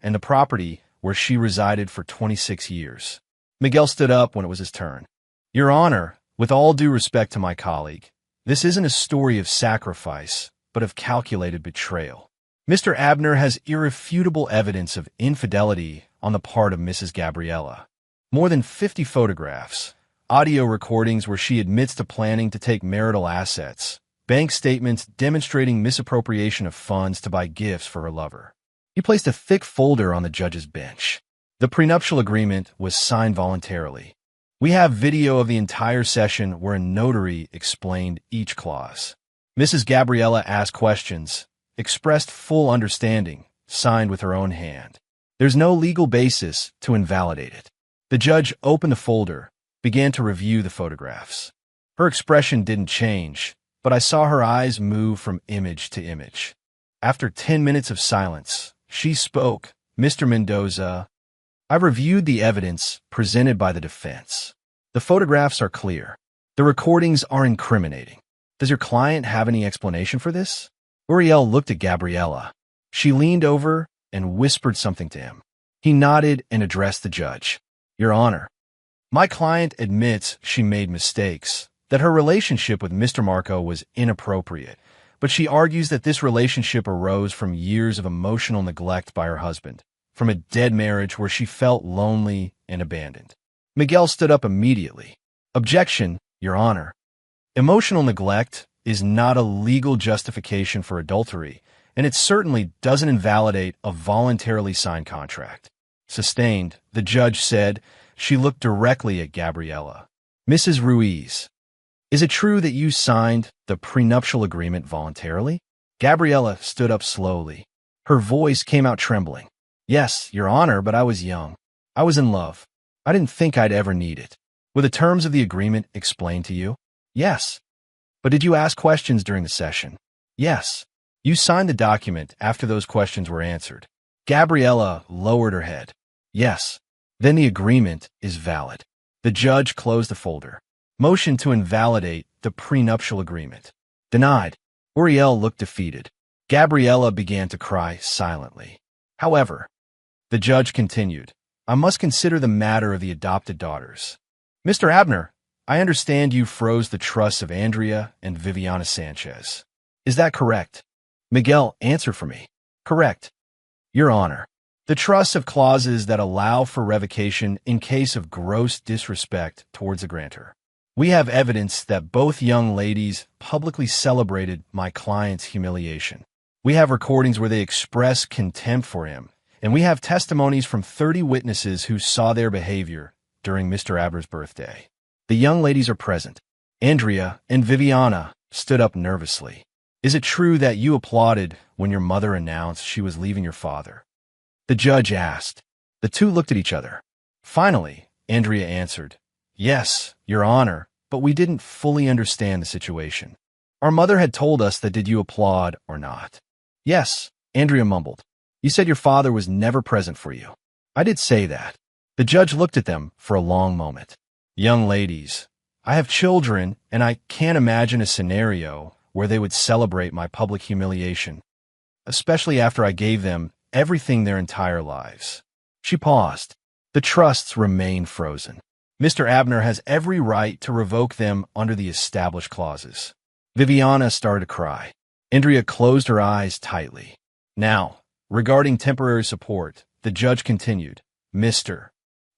and the property where she resided for 26 years. Miguel stood up when it was his turn. Your Honor, with all due respect to my colleague, this isn't a story of sacrifice, but of calculated betrayal. Mr. Abner has irrefutable evidence of infidelity on the part of Mrs. Gabriella. More than 50 photographs, audio recordings where she admits to planning to take marital assets, bank statements demonstrating misappropriation of funds to buy gifts for her lover. He placed a thick folder on the judge's bench. The prenuptial agreement was signed voluntarily. We have video of the entire session where a notary explained each clause. Mrs. Gabriella asked questions, expressed full understanding, signed with her own hand. There's no legal basis to invalidate it. The judge opened the folder, began to review the photographs. Her expression didn't change, but I saw her eyes move from image to image. After 10 minutes of silence, she spoke. Mr. Mendoza, I've reviewed the evidence presented by the defense. The photographs are clear. The recordings are incriminating. Does your client have any explanation for this? Uriel looked at Gabriella. She leaned over and whispered something to him. He nodded and addressed the judge. Your Honor, my client admits she made mistakes, that her relationship with Mr. Marco was inappropriate, but she argues that this relationship arose from years of emotional neglect by her husband, from a dead marriage where she felt lonely and abandoned. Miguel stood up immediately. Objection, Your Honor. Emotional neglect is not a legal justification for adultery, and it certainly doesn't invalidate a voluntarily signed contract. Sustained, the judge said. She looked directly at Gabriella. Mrs. Ruiz, is it true that you signed the prenuptial agreement voluntarily? Gabriella stood up slowly. Her voice came out trembling. Yes, Your Honor, but I was young. I was in love. I didn't think I'd ever need it. Were the terms of the agreement explained to you? Yes. But did you ask questions during the session? Yes. You signed the document after those questions were answered. Gabriella lowered her head. Yes. Then the agreement is valid. The judge closed the folder. Motion to invalidate the prenuptial agreement. Denied. Uriel looked defeated. Gabriella began to cry silently. However, the judge continued, I must consider the matter of the adopted daughters. Mr. Abner, I understand you froze the trusts of Andrea and Viviana Sanchez. Is that correct? Miguel, answer for me. Correct. Your Honor, the trusts have clauses that allow for revocation in case of gross disrespect towards the grantor. We have evidence that both young ladies publicly celebrated my client's humiliation. We have recordings where they express contempt for him, and we have testimonies from 30 witnesses who saw their behavior during Mr. Abner's birthday. The young ladies are present. Andrea and Viviana stood up nervously. Is it true that you applauded when your mother announced she was leaving your father? The judge asked. The two looked at each other. Finally, Andrea answered, Yes, Your Honor, but we didn't fully understand the situation. Our mother had told us that did you applaud or not? Yes, Andrea mumbled. You said your father was never present for you. I did say that. The judge looked at them for a long moment. Young ladies, I have children, and I can't imagine a scenario where they would celebrate my public humiliation, especially after I gave them everything their entire lives. She paused. The trusts remain frozen. Mr. Abner has every right to revoke them under the established clauses. Viviana started to cry. Andrea closed her eyes tightly. Now, regarding temporary support, the judge continued, Mr.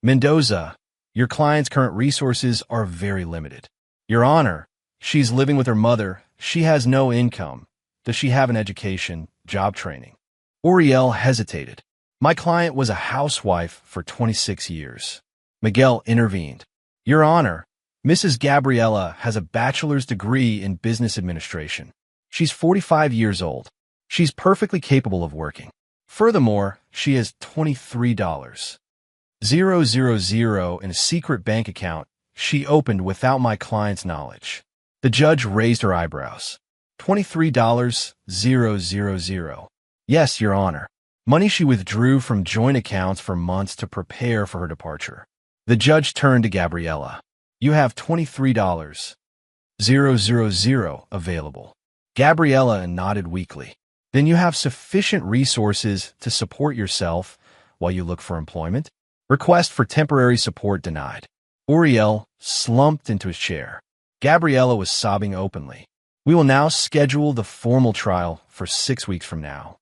Mendoza, your client's current resources are very limited. Your Honor, she's living with her mother. She has no income. Does she have an education, job training? Uriel hesitated. My client was a housewife for 26 years. Miguel intervened. Your Honor, Mrs. Gabriella has a bachelor's degree in business administration. She's 45 years old. She's perfectly capable of working. Furthermore, she has $23,000 in a secret bank account she opened without my client's knowledge. The judge raised her eyebrows. $23,000. Yes, Your Honor. Money she withdrew from joint accounts for months to prepare for her departure. The judge turned to Gabriella. You have $23,000 available. Gabriella nodded weakly. Then you have sufficient resources to support yourself while you look for employment? Request for temporary support denied. Uriel slumped into his chair. Gabriella was sobbing openly. We will now schedule the formal trial for 6 weeks from now.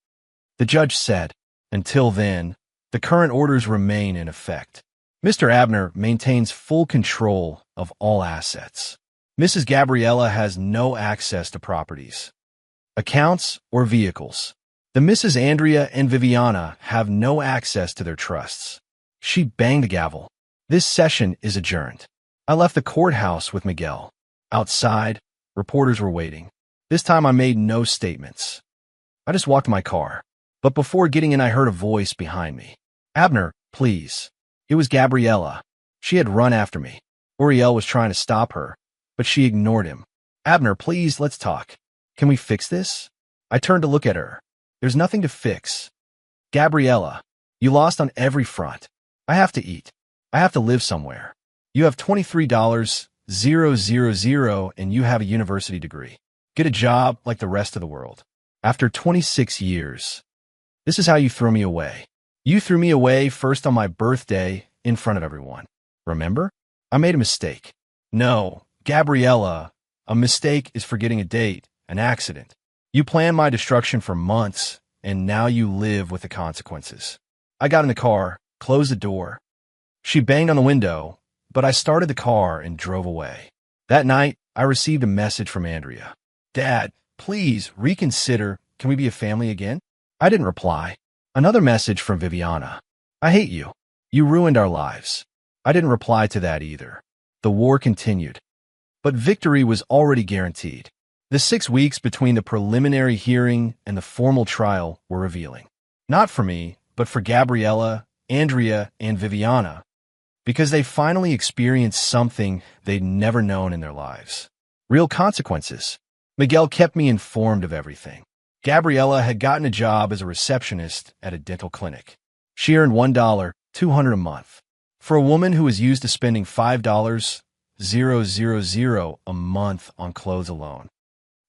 The judge said, until then, the current orders remain in effect. Mr. Abner maintains full control of all assets. Mrs. Gabriella has no access to properties, accounts, or vehicles. The Mrs. Andrea and Viviana have no access to their trusts. She banged the gavel. This session is adjourned. I left the courthouse with Miguel. Outside, reporters were waiting. This time I made no statements. I just walked to my car. But before getting in, I heard a voice behind me. Abner, please. It was Gabriella. She had run after me. Uriel was trying to stop her, but she ignored him. Abner, please, let's talk. Can we fix this? I turned to look at her. There's nothing to fix. Gabriella, you lost on every front. I have to eat. I have to live somewhere. You have $23,000 and you have a university degree. Get a job like the rest of the world. After 26 years. This is how you throw me away. You threw me away first on my birthday in front of everyone. Remember? I made a mistake. No, Gabriella, a mistake is forgetting a date, an accident. You planned my destruction for months, and now you live with the consequences. I got in the car, closed the door. She banged on the window, but I started the car and drove away. That night, I received a message from Andrea. Dad, please reconsider. Can we be a family again? I didn't reply. Another message from Viviana. I hate you. You ruined our lives. I didn't reply to that either. The war continued. But victory was already guaranteed. The 6 weeks between the preliminary hearing and the formal trial were revealing. Not for me, but for Gabriella, Andrea, and Viviana, because they finally experienced something they'd never known in their lives. Real consequences. Miguel kept me informed of everything. Gabriella had gotten a job as a receptionist at a dental clinic. She earned $1.200 a month. For a woman who was used to spending $5,000 a month on clothes alone.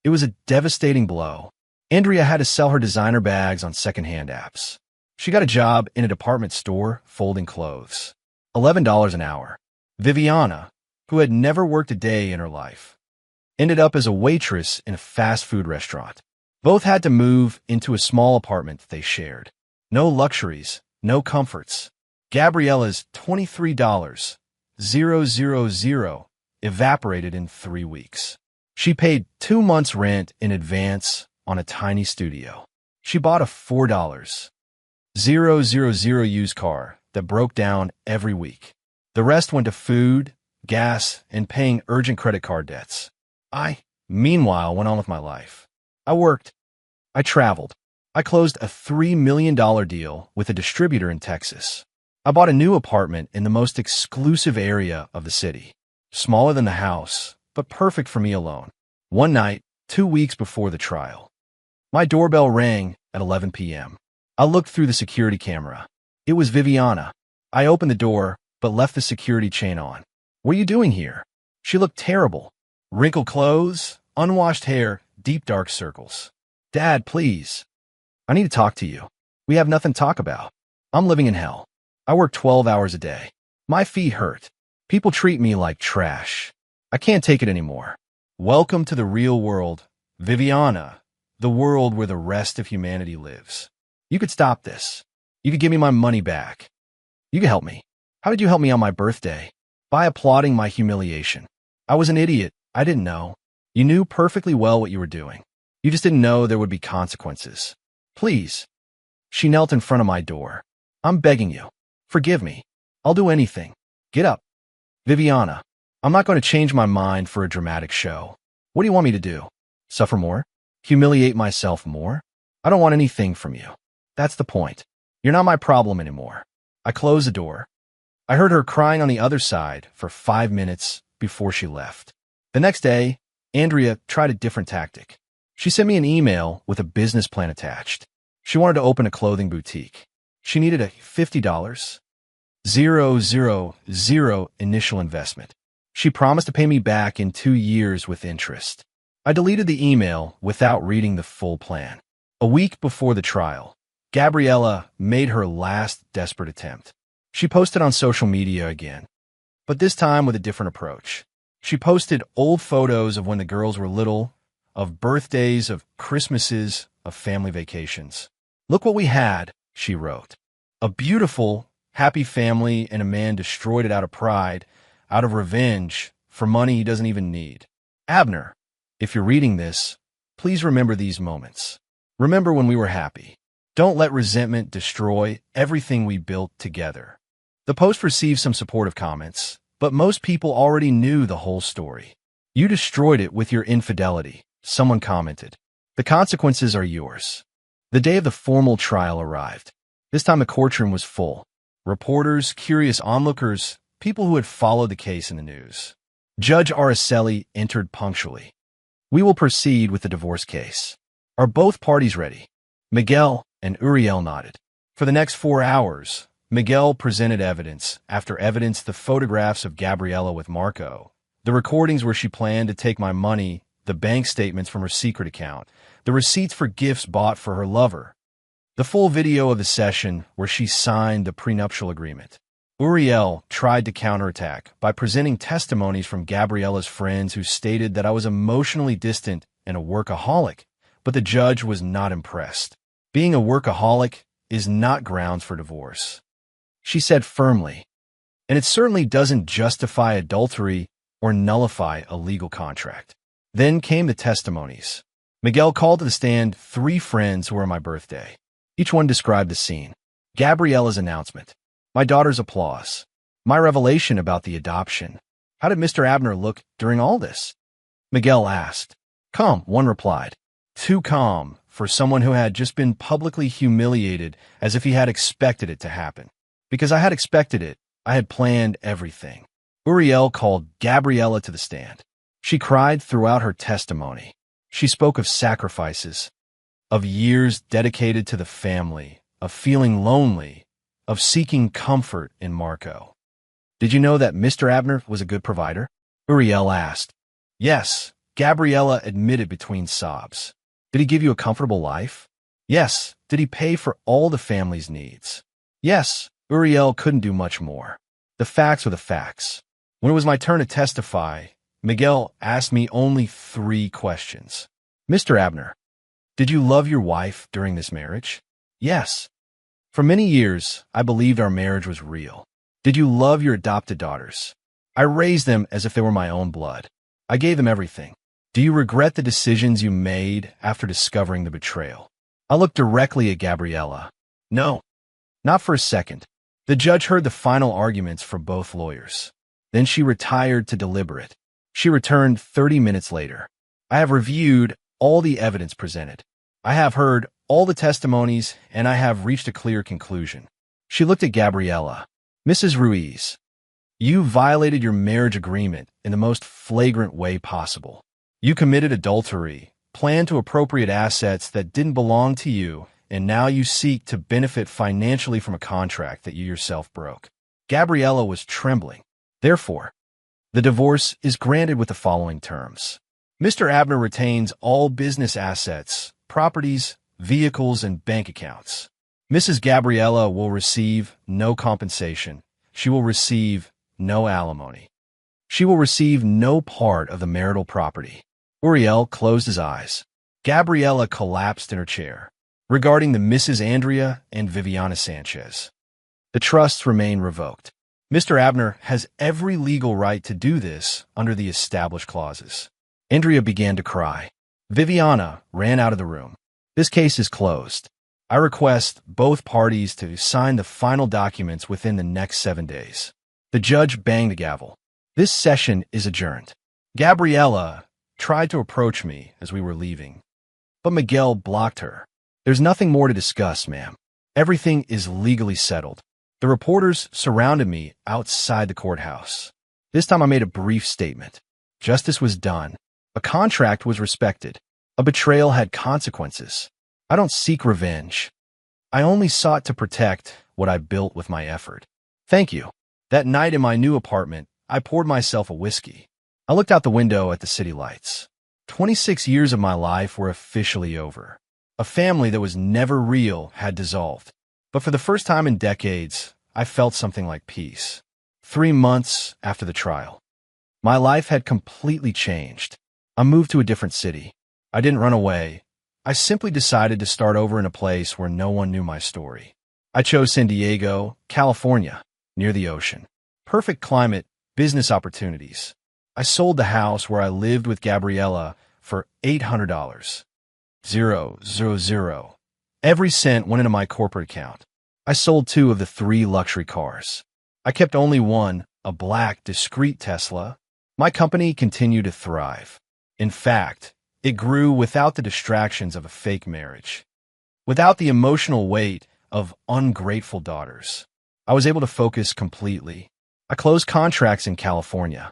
It was a devastating blow. Andrea had to sell her designer bags on secondhand apps. She got a job in a department store folding clothes. $11 an hour. Viviana, who had never worked a day in her life, ended up as a waitress in a fast food restaurant. Both had to move into a small apartment they shared. No luxuries, no comforts. Gabriella's $23,000 evaporated in 3 weeks. She paid 2 months' rent in advance on a tiny studio. She bought a $4,000 used car that broke down every week. The rest went to food, gas, and paying urgent credit card debts. I, meanwhile, went on with my life. I worked. I traveled. I closed a $3 million deal with a distributor in Texas. I bought a new apartment in the most exclusive area of the city. Smaller than the house, but perfect for me alone. One night, 2 weeks before the trial, my doorbell rang at 11 p.m. I looked through the security camera. It was Viviana. I opened the door, but left the security chain on. What are you doing here? She looked terrible. Wrinkled clothes, unwashed hair, deep dark circles. Dad, please. I need to talk to you. We have nothing to talk about. I'm living in hell. I work 12 hours a day. My feet hurt. People treat me like trash. I can't take it anymore. Welcome to the real world, Viviana, the world where the rest of humanity lives. You could stop this. You could give me my money back. You could help me. How did you help me on my birthday? By applauding my humiliation. I was an idiot. I didn't know. You knew perfectly well what you were doing. You just didn't know there would be consequences. Please. She knelt in front of my door. I'm begging you. Forgive me. I'll do anything. Get up. Viviana. I'm not going to change my mind for a dramatic show. What do you want me to do? Suffer more? Humiliate myself more? I don't want anything from you. That's the point. You're not my problem anymore. I closed the door. I heard her crying on the other side for 5 minutes before she left. The next day, Andrea tried a different tactic. She sent me an email with a business plan attached. She wanted to open a clothing boutique. She needed a $50, initial investment. She promised to pay me back in 2 years with interest. I deleted the email without reading the full plan. A week before the trial, Gabriella made her last desperate attempt. She posted on social media again, but this time with a different approach. She posted old photos of when the girls were little, of birthdays, of Christmases, of family vacations. Look what we had, she wrote. A beautiful, happy family, and a man destroyed it out of pride, out of revenge, for money he doesn't even need. Abner, if you're reading this, please remember these moments. Remember when we were happy. Don't let resentment destroy everything we built together. The post received some supportive comments, but most people already knew the whole story. You destroyed it with your infidelity, someone commented. The consequences are yours. The day of the formal trial arrived. This time the courtroom was full. Reporters, curious onlookers, people who had followed the case in the news. Judge Araceli entered punctually. We will proceed with the divorce case. Are both parties ready? Miguel and Uriel nodded. For the next 4 hours, Miguel presented evidence after evidence, the photographs of Gabriella with Marco, the recordings where she planned to take my money, the bank statements from her secret account, the receipts for gifts bought for her lover, the full video of the session where she signed the prenuptial agreement. Uriel tried to counterattack by presenting testimonies from Gabriella's friends who stated that I was emotionally distant and a workaholic, but the judge was not impressed. Being a workaholic is not grounds for divorce, she said firmly, and it certainly doesn't justify adultery or nullify a legal contract. Then came the testimonies. Miguel called to the stand 3 friends who were on my birthday. Each one described the scene. Gabriella's announcement. My daughter's applause. My revelation about the adoption. How did Mr. Abner look during all this? Miguel asked. Calm, one replied. Too calm for someone who had just been publicly humiliated, as if he had expected it to happen. Because I had expected it, I had planned everything. Uriel called Gabriella to the stand. She cried throughout her testimony. She spoke of sacrifices, of years dedicated to the family, of feeling lonely, of seeking comfort in Marco. Did you know that Mr. Abner was a good provider? Uriel asked. Yes, Gabriella admitted between sobs. Did he give you a comfortable life? Yes. Did he pay for all the family's needs? Yes. Uriel couldn't do much more. The facts were the facts. When it was my turn to testify, Miguel asked me only 3 questions. Mr. Abner, did you love your wife during this marriage? Yes. For many years, I believed our marriage was real. Did you love your adopted daughters? I raised them as if they were my own blood. I gave them everything. Do you regret the decisions you made after discovering the betrayal? I looked directly at Gabriella. No, not for a second. The judge heard the final arguments for both lawyers. Then she retired to deliberate. She returned 30 minutes later. I have reviewed all the evidence presented. I have heard all the testimonies, and I have reached a clear conclusion. She looked at Gabriella. Mrs. Ruiz, you violated your marriage agreement in the most flagrant way possible. You committed adultery, planned to appropriate assets that didn't belong to you, and now you seek to benefit financially from a contract that you yourself broke. Gabriella was trembling. Therefore, the divorce is granted with the following terms. Mr. Abner retains all business assets, properties, vehicles, and bank accounts. Mrs. Gabriella will receive no compensation. She will receive no alimony. She will receive no part of the marital property. Uriel closed his eyes. Gabriella collapsed in her chair. Regarding the Mrs. Andrea and Viviana Sanchez, the trusts remain revoked. Mr. Abner has every legal right to do this under the established clauses. Andrea began to cry. Viviana ran out of the room. This case is closed. I request both parties to sign the final documents within the next 7 days. The judge banged the gavel. This session is adjourned. Gabriella tried to approach me as we were leaving, but Miguel blocked her. There's nothing more to discuss, ma'am. Everything is legally settled. The reporters surrounded me outside the courthouse. This time I made a brief statement. Justice was done. A contract was respected. A betrayal had consequences. I don't seek revenge. I only sought to protect what I built with my effort. Thank you. That night in my new apartment, I poured myself a whiskey. I looked out the window at the city lights. 26 years of my life were officially over. A family that was never real had dissolved. But for the first time in decades, I felt something like peace. 3 months after the trial, my life had completely changed. I moved to a different city. I didn't run away. I simply decided to start over in a place where no one knew my story. I chose San Diego, California, near the ocean. Perfect climate, business opportunities. I sold the house where I lived with Gabriella for $800. 000. Every cent went into my corporate account. I sold 2 of the 3 luxury cars. I kept only one, a black, discreet Tesla. My company continued to thrive. In fact, it grew without the distractions of a fake marriage, without the emotional weight of ungrateful daughters. I was able to focus completely. I closed contracts in California,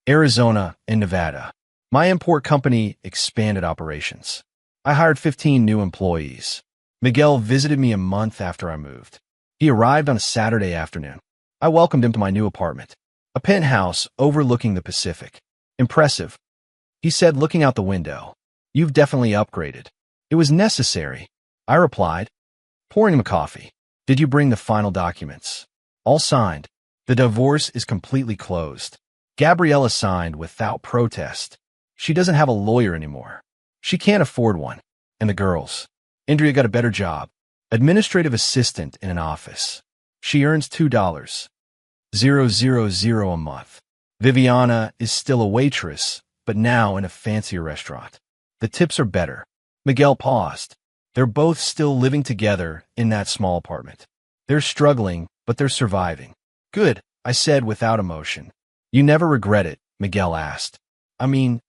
Arizona, and Nevada. My import company expanded operations. I hired 15 new employees. Miguel visited me a month after I moved. He arrived on a Saturday afternoon. I welcomed him to my new apartment, a penthouse overlooking the Pacific. Impressive, he said, looking out the window. You've definitely upgraded. It was necessary, I replied, pouring him a coffee. Did you bring the final documents? All signed. The divorce is completely closed. Gabriella signed without protest. She doesn't have a lawyer anymore. She can't afford one. And the girls? Andrea got a better job. Administrative assistant in an office. She earns $2,000 a month. Viviana is still a waitress, but now in a fancier restaurant. The tips are better. Miguel paused. They're both still living together in that small apartment. They're struggling, but they're surviving. Good, I said without emotion. You never regret it, Miguel asked. I mean,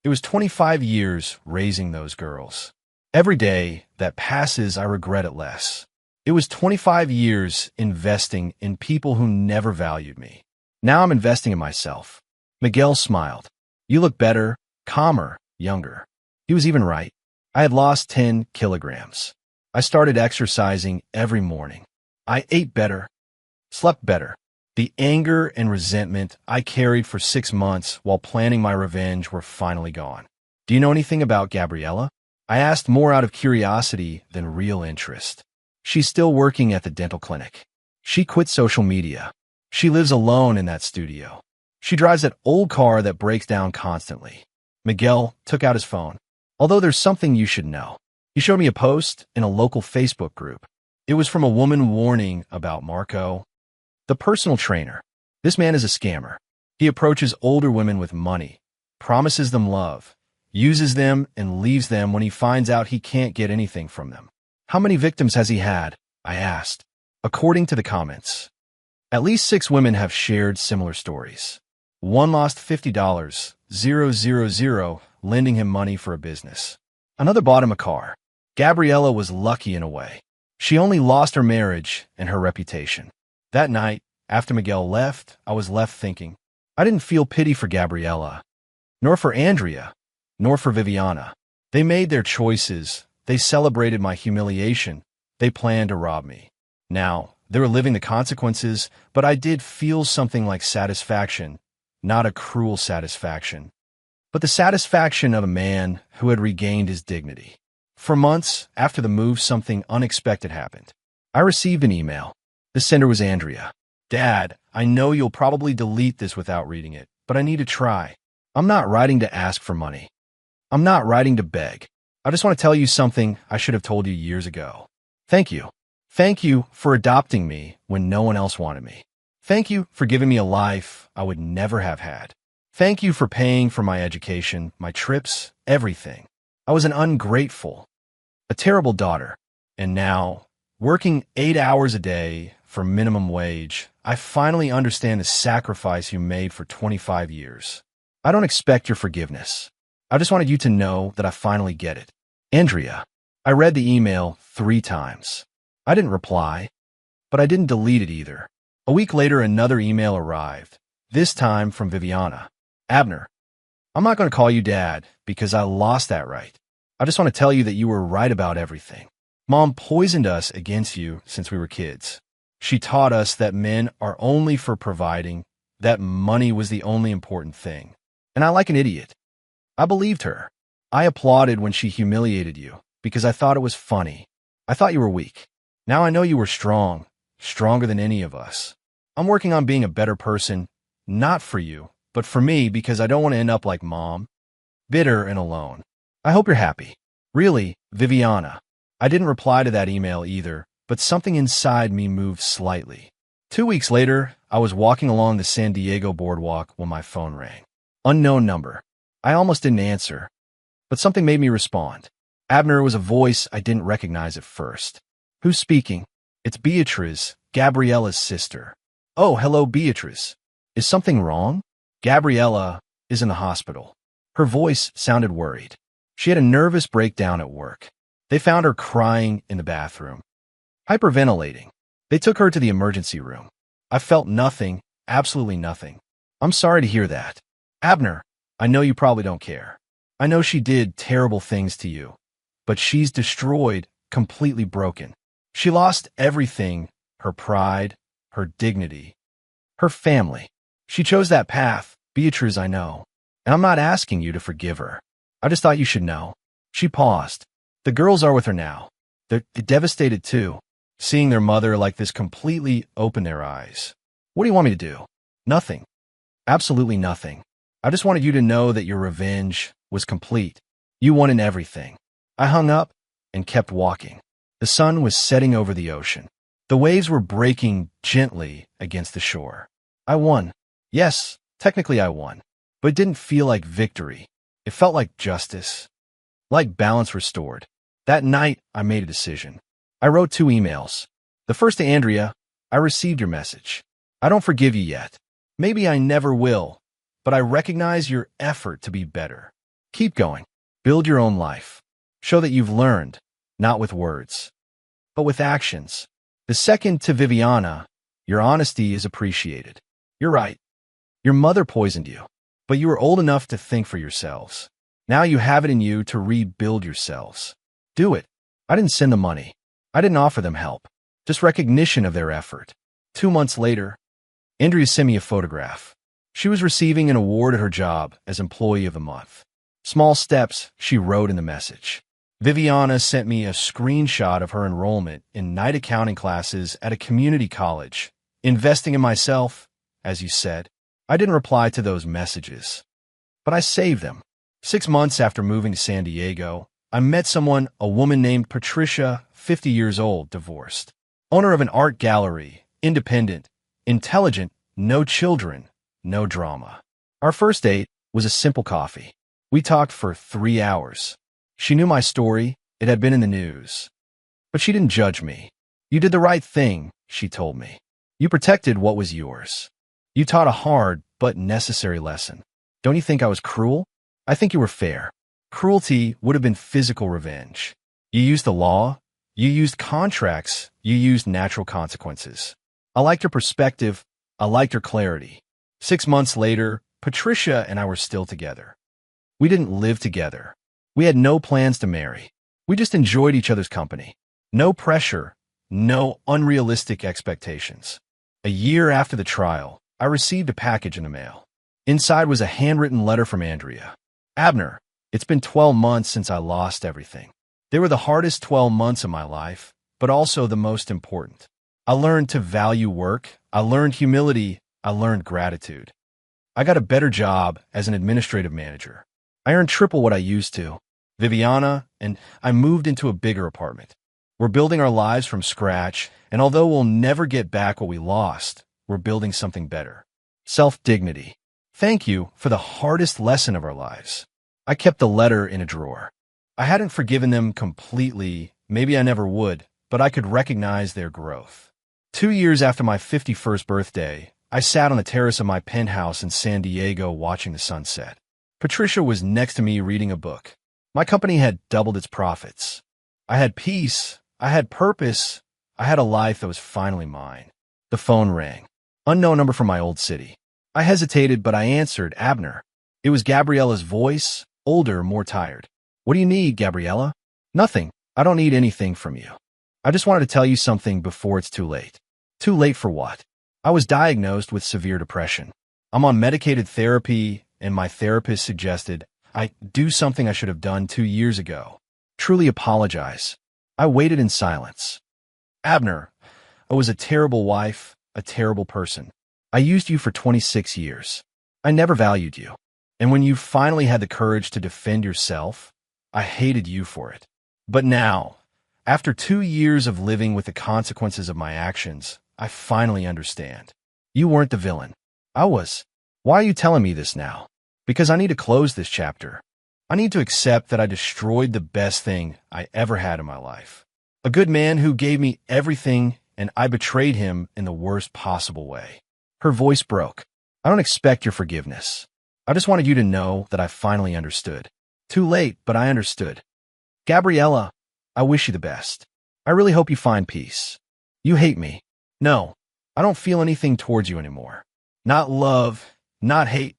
it was 25 years raising those girls. Every day that passes, I regret it less. It was 25 years investing in people who never valued me. Now I'm investing in myself. Miguel smiled. You look better, calmer, younger. He was even right. I had lost 10 kilograms. I started exercising every morning. I ate better, slept better. The anger and resentment I carried for 6 months while planning my revenge were finally gone. Do you know anything about Gabriella? I asked more out of curiosity than real interest. She's still working at the dental clinic. She quit social media. She lives alone in that studio. She drives that old car that breaks down constantly. Miguel took out his phone. Although there's something you should know. He showed me a post in a local Facebook group. It was from a woman warning about Marco, the personal trainer. This man is a scammer. He approaches older women with money, promises them love, uses them, and leaves them when he finds out he can't get anything from them. How many victims has he had? I asked. According to the comments, at least 6 women have shared similar stories. One lost $50, lending him money for a business. Another bought him a car. Gabriella was lucky in a way. She only lost her marriage and her reputation. That night, after Miguel left, I was left thinking. I didn't feel pity for Gabriella, nor for Andrea, nor for Viviana. They made their choices. They celebrated my humiliation. They planned to rob me. Now, they were living the consequences, but I did feel something like satisfaction, not a cruel satisfaction, but the satisfaction of a man who had regained his dignity. For months after the move, something unexpected happened. I received an email. The sender was Andrea. Dad, I know you'll probably delete this without reading it, but I need to try. I'm not writing to ask for money. I'm not writing to beg. I just want to tell you something I should have told you years ago. Thank you. Thank you for adopting me when no one else wanted me. Thank you for giving me a life I would never have had. Thank you for paying for my education, my trips, everything. I was an ungrateful, a terrible daughter. And now, working 8 hours a day for minimum wage, I finally understand the sacrifice you made for 25 years. I don't expect your forgiveness. I just wanted you to know that I finally get it. Andrea. I read the email 3 times. I didn't reply, but I didn't delete it either. A week later, another email arrived, this time from Viviana. Abner, I'm not going to call you Dad because I lost that right. I just want to tell you that you were right about everything. Mom poisoned us against you since we were kids. She taught us that men are only for providing, that money was the only important thing. And I, like an idiot, I believed her. I applauded when she humiliated you because I thought it was funny. I thought you were weak. Now I know you were strong, stronger than any of us. I'm working on being a better person, not for you, but for me, because I don't want to end up like Mom, bitter and alone. I hope you're happy. Really, Viviana. I didn't reply to that email either, but something inside me moved slightly. 2 weeks later, I was walking along the San Diego boardwalk when my phone rang. Unknown number. I almost didn't answer, but something made me respond. Abner was a voice I didn't recognize at first. Who's speaking? It's Beatrice, Gabriella's sister. Oh, hello, Beatrice. Is something wrong? Gabriella is in the hospital. Her voice sounded worried. She had a nervous breakdown at work. They found her crying in the bathroom, hyperventilating. They took her to the emergency room. I felt nothing, absolutely nothing. I'm sorry to hear that. Abner, I know you probably don't care. I know she did terrible things to you, but she's destroyed, completely broken. She lost everything, her pride, her dignity, her family. She chose that path, Beatrice, I know. And I'm not asking you to forgive her. I just thought you should know. She paused. The girls are with her now. They're devastated too, seeing their mother like this completely open their eyes. What do you want me to do? Nothing. Absolutely nothing. I just wanted you to know that your revenge was complete. You won in everything. I hung up and kept walking. The sun was setting over the ocean. The waves were breaking gently against the shore. I won. Yes, technically I won. But it didn't feel like victory. It felt like justice. Like balance restored. That night, I made a decision. I wrote 2 emails. The first to Andrea, I received your message. I don't forgive you yet. Maybe I never will, but I recognize your effort to be better. Keep going. Build your own life. Show that you've learned, not with words, but with actions. The second to Viviana, your honesty is appreciated. You're right. Your mother poisoned you, but you were old enough to think for yourselves. Now you have it in you to rebuild yourselves. Do it. I didn't send them money. I didn't offer them help. Just recognition of their effort. 2 months later, Andrea sent me a photograph. She was receiving an award at her job as Employee of the Month. Small steps, she wrote in the message. Viviana sent me a screenshot of her enrollment in night accounting classes at a community college. Investing in myself, as you said. I didn't reply to those messages, but I saved them. 6 months after moving to San Diego, I met someone, a woman named Patricia, 50 years old, divorced. Owner of an art gallery, independent, intelligent, no children, no drama. Our first date was a simple coffee. We talked for 3 hours. She knew my story, it had been in the news. But she didn't judge me. You did the right thing, she told me. You protected what was yours. You taught a hard but necessary lesson. Don't you think I was cruel? I think you were fair. Cruelty would have been physical revenge. You used the law, you used contracts, you used natural consequences. I liked your perspective, I liked your clarity. 6 months later, Patricia and I were still together. We didn't live together. We had no plans to marry. We just enjoyed each other's company. No pressure, no unrealistic expectations. A year after the trial, I received a package in the mail. Inside was a handwritten letter from Andrea. Abner, it's been 12 months since I lost everything. They were the hardest 12 months of my life, but also the most important. I learned to value work. I learned humility. I learned gratitude. I got a better job as an administrative manager. I earned triple what I used to. Viviana and I moved into a bigger apartment. We're building our lives from scratch, and although we'll never get back what we lost, we're building something better. Self-dignity. Thank you for the hardest lesson of our lives. I kept the letter in a drawer. I hadn't forgiven them completely, maybe I never would, but I could recognize their growth. 2 years after my 51st birthday, I sat on the terrace of my penthouse in San Diego watching the sunset. Patricia was next to me reading a book. My company had doubled its profits. I had peace, I had purpose, I had a life that was finally mine. The phone rang. Unknown number from my old city. I hesitated, but I answered, Abner. It was Gabriella's voice, older, more tired. What do you need, Gabriella? Nothing. I don't need anything from you. I just wanted to tell you something before it's too late. Too late for what? I was diagnosed with severe depression. I'm on medicated therapy, and my therapist suggested I do something I should have done 2 years ago. Truly apologize. I waited in silence. Abner, I was a terrible wife, a terrible person. I used you for 26 years. I never valued you. And when you finally had the courage to defend yourself, I hated you for it. But now, after 2 years of living with the consequences of my actions, I finally understand. You weren't the villain. I was. Why are you telling me this now? Because I need to close this chapter. I need to accept that I destroyed the best thing I ever had in my life. A good man who gave me everything, and I betrayed him in the worst possible way. Her voice broke. I don't expect your forgiveness. I just wanted you to know that I finally understood. Too late, but I understood. Gabriella, I wish you the best. I really hope you find peace. You hate me. No, I don't feel anything towards you anymore. Not love, not hate,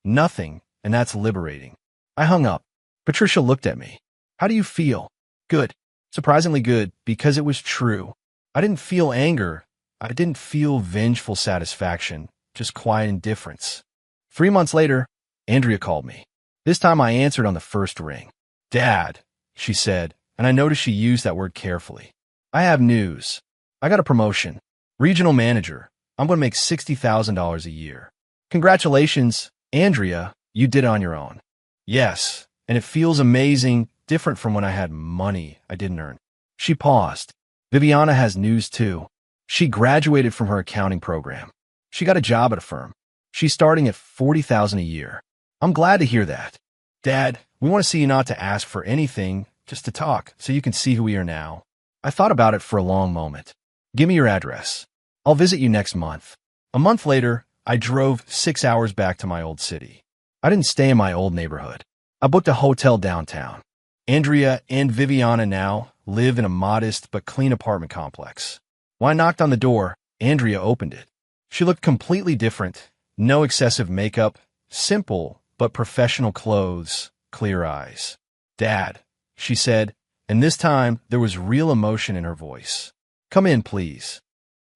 nothing, and that's liberating. I hung up. Patricia looked at me. How do you feel? Good. Surprisingly good, because it was true. I didn't feel anger. I didn't feel vengeful satisfaction, just quiet indifference. 3 months later, Andrea called me. This time I answered on the first ring. Dad, she said, and I noticed she used that word carefully. I have news. I got a promotion. Regional manager. I'm going to make $60,000 a year. Congratulations, Andrea, you did it on your own. Yes, and it feels amazing, different from when I had money I didn't earn. She paused. Viviana has news too. She graduated from her accounting program. She got a job at a firm. She's starting at $40,000 a year. I'm glad to hear that. Dad, we want to see you not to ask for anything, just to talk, so you can see who we are now. I thought about it for a long moment. Give me your address. I'll visit you next month. A month later, I drove 6 hours back to my old city. I didn't stay in my old neighborhood. I booked a hotel downtown. Andrea and Viviana now live in a modest but clean apartment complex. When I knocked on the door, Andrea opened it. She looked completely different. No excessive makeup, simple but professional clothes, clear eyes. Dad, she said, and this time there was real emotion in her voice. Come in, please.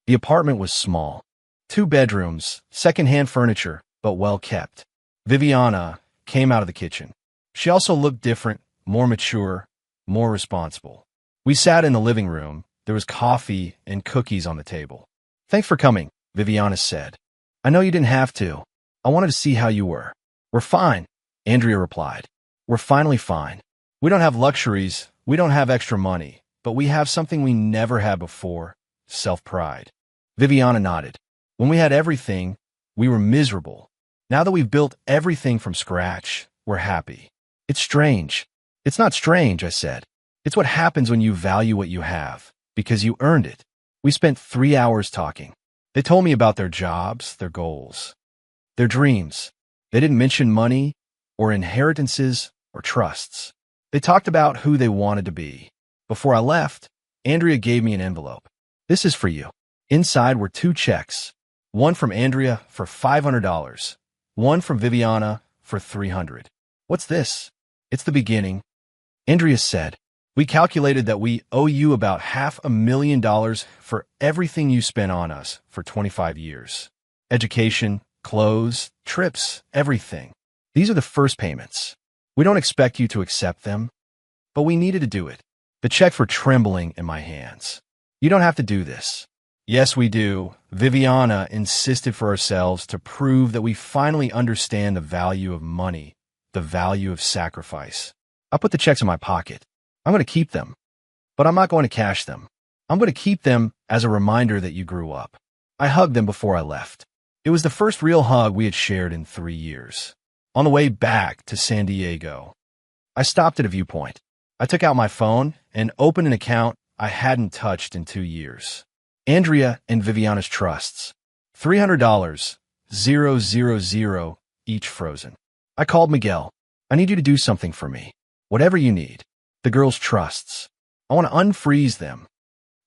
The apartment was small. 2 bedrooms, second-hand furniture, but well kept. Viviana came out of the kitchen. She also looked different, more mature, more responsible. We sat in the living room. There was coffee and cookies on the table. Thanks for coming, Viviana said. I know you didn't have to. I wanted to see how you were. We're fine, Andrea replied. We're finally fine. We don't have luxuries, we don't have extra money, but we have something we never had before, self-pride. Viviana nodded. When we had everything, we were miserable. Now that we've built everything from scratch, we're happy. It's strange. It's not strange, I said. It's what happens when you value what you have, because you earned it. We spent 3 hours talking. They told me about their jobs, their goals, their dreams. They didn't mention money or inheritances or trusts. They talked about who they wanted to be. Before I left, Andrea gave me an envelope. This is for you. Inside were 2 checks. One from Andrea for $500. One from Viviana for $300. What's this? It's the beginning. Andrea said, we calculated that we owe you about $500,000 for everything you spent on us for 25 years. Education, clothes, trips, everything. These are the first payments. We don't expect you to accept them, but we needed to do it. The checks were trembling in my hands. You don't have to do this. Yes, we do. Viviana insisted for ourselves to prove that we finally understand the value of money, the value of sacrifice. I put the checks in my pocket. I'm going to keep them, but I'm not going to cash them. I'm going to keep them as a reminder that you grew up. I hugged them before I left. It was the first real hug we had shared in 3 years. On the way back to San Diego, I stopped at a viewpoint. I took out my phone and opened an account I hadn't touched in 2 years. Andrea and Viviana's trusts. $300, 000, each frozen. I called Miguel. I need you to do something for me. Whatever you need. The girls' trusts. I want to unfreeze them,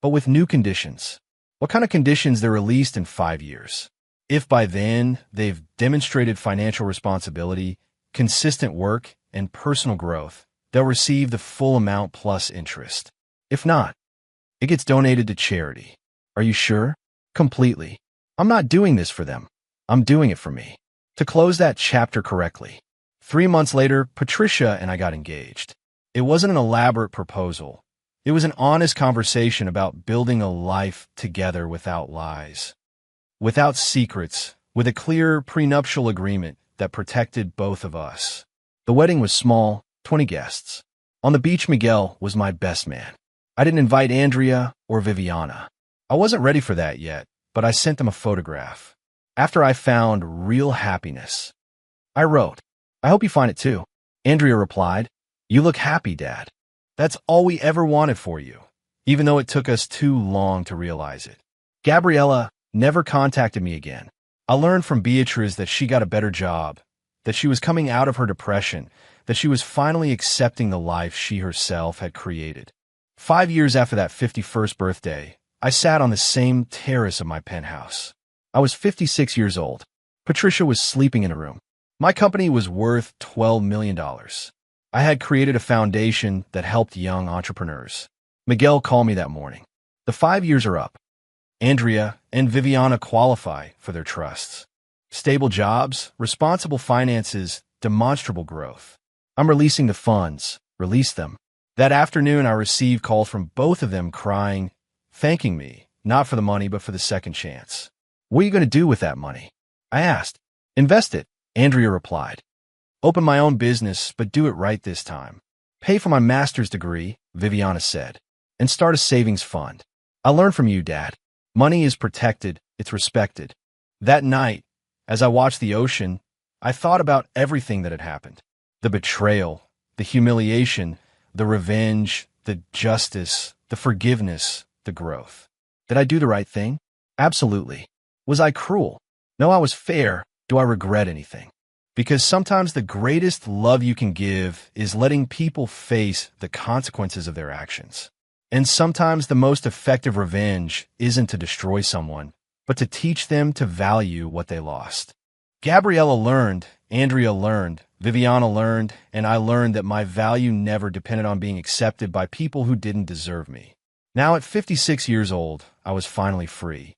but with new conditions. What kind of conditions? They're released in 5 years. If by then they've demonstrated financial responsibility, consistent work, and personal growth, they'll receive the full amount plus interest. If not, it gets donated to charity. Are you sure? Completely. I'm not doing this for them. I'm doing it for me. To close that chapter correctly. 3 months later, Patricia and I got engaged. It wasn't an elaborate proposal. It was an honest conversation about building a life together without lies, without secrets, with a clear prenuptial agreement that protected both of us. The wedding was small, 20 guests. On the beach, Miguel was my best man. I didn't invite Andrea or Viviana. I wasn't ready for that yet, but I sent them a photograph. After I found real happiness, I wrote, "I hope you find it too." Andrea replied, "You look happy, Dad. That's all we ever wanted for you, even though it took us too long to realize it." Gabriella never contacted me again. I learned from Beatriz that she got a better job, that she was coming out of her depression, that she was finally accepting the life she herself had created. 5 years after that 51st birthday, I sat on the same terrace of my penthouse. I was 56 years old. Patricia was sleeping in a room. My company was worth $12 million. I had created a foundation that helped young entrepreneurs. Miguel called me that morning. The 5 years are up. Andrea and Viviana qualify for their trusts. Stable jobs, responsible finances, demonstrable growth. I'm releasing the funds. Release them. That afternoon, I received calls from both of them crying, thanking me, not for the money, but for the second chance. "What are you going to do with that money?" I asked. "Invest it," Andrea replied. "Open my own business, but do it right this time. Pay for my master's degree," Viviana said, "and start a savings fund. I learned from you, Dad. Money is protected, it's respected." That night, as I watched the ocean, I thought about everything that had happened. The betrayal, the humiliation, the revenge, the justice, the forgiveness, the growth. Did I do the right thing? Absolutely. Was I cruel? No, I was fair. Do I regret anything? Because sometimes the greatest love you can give is letting people face the consequences of their actions. And sometimes the most effective revenge isn't to destroy someone, but to teach them to value what they lost. Gabriella learned, Andrea learned, Viviana learned, and I learned that my value never depended on being accepted by people who didn't deserve me. Now at 56 years old, I was finally free.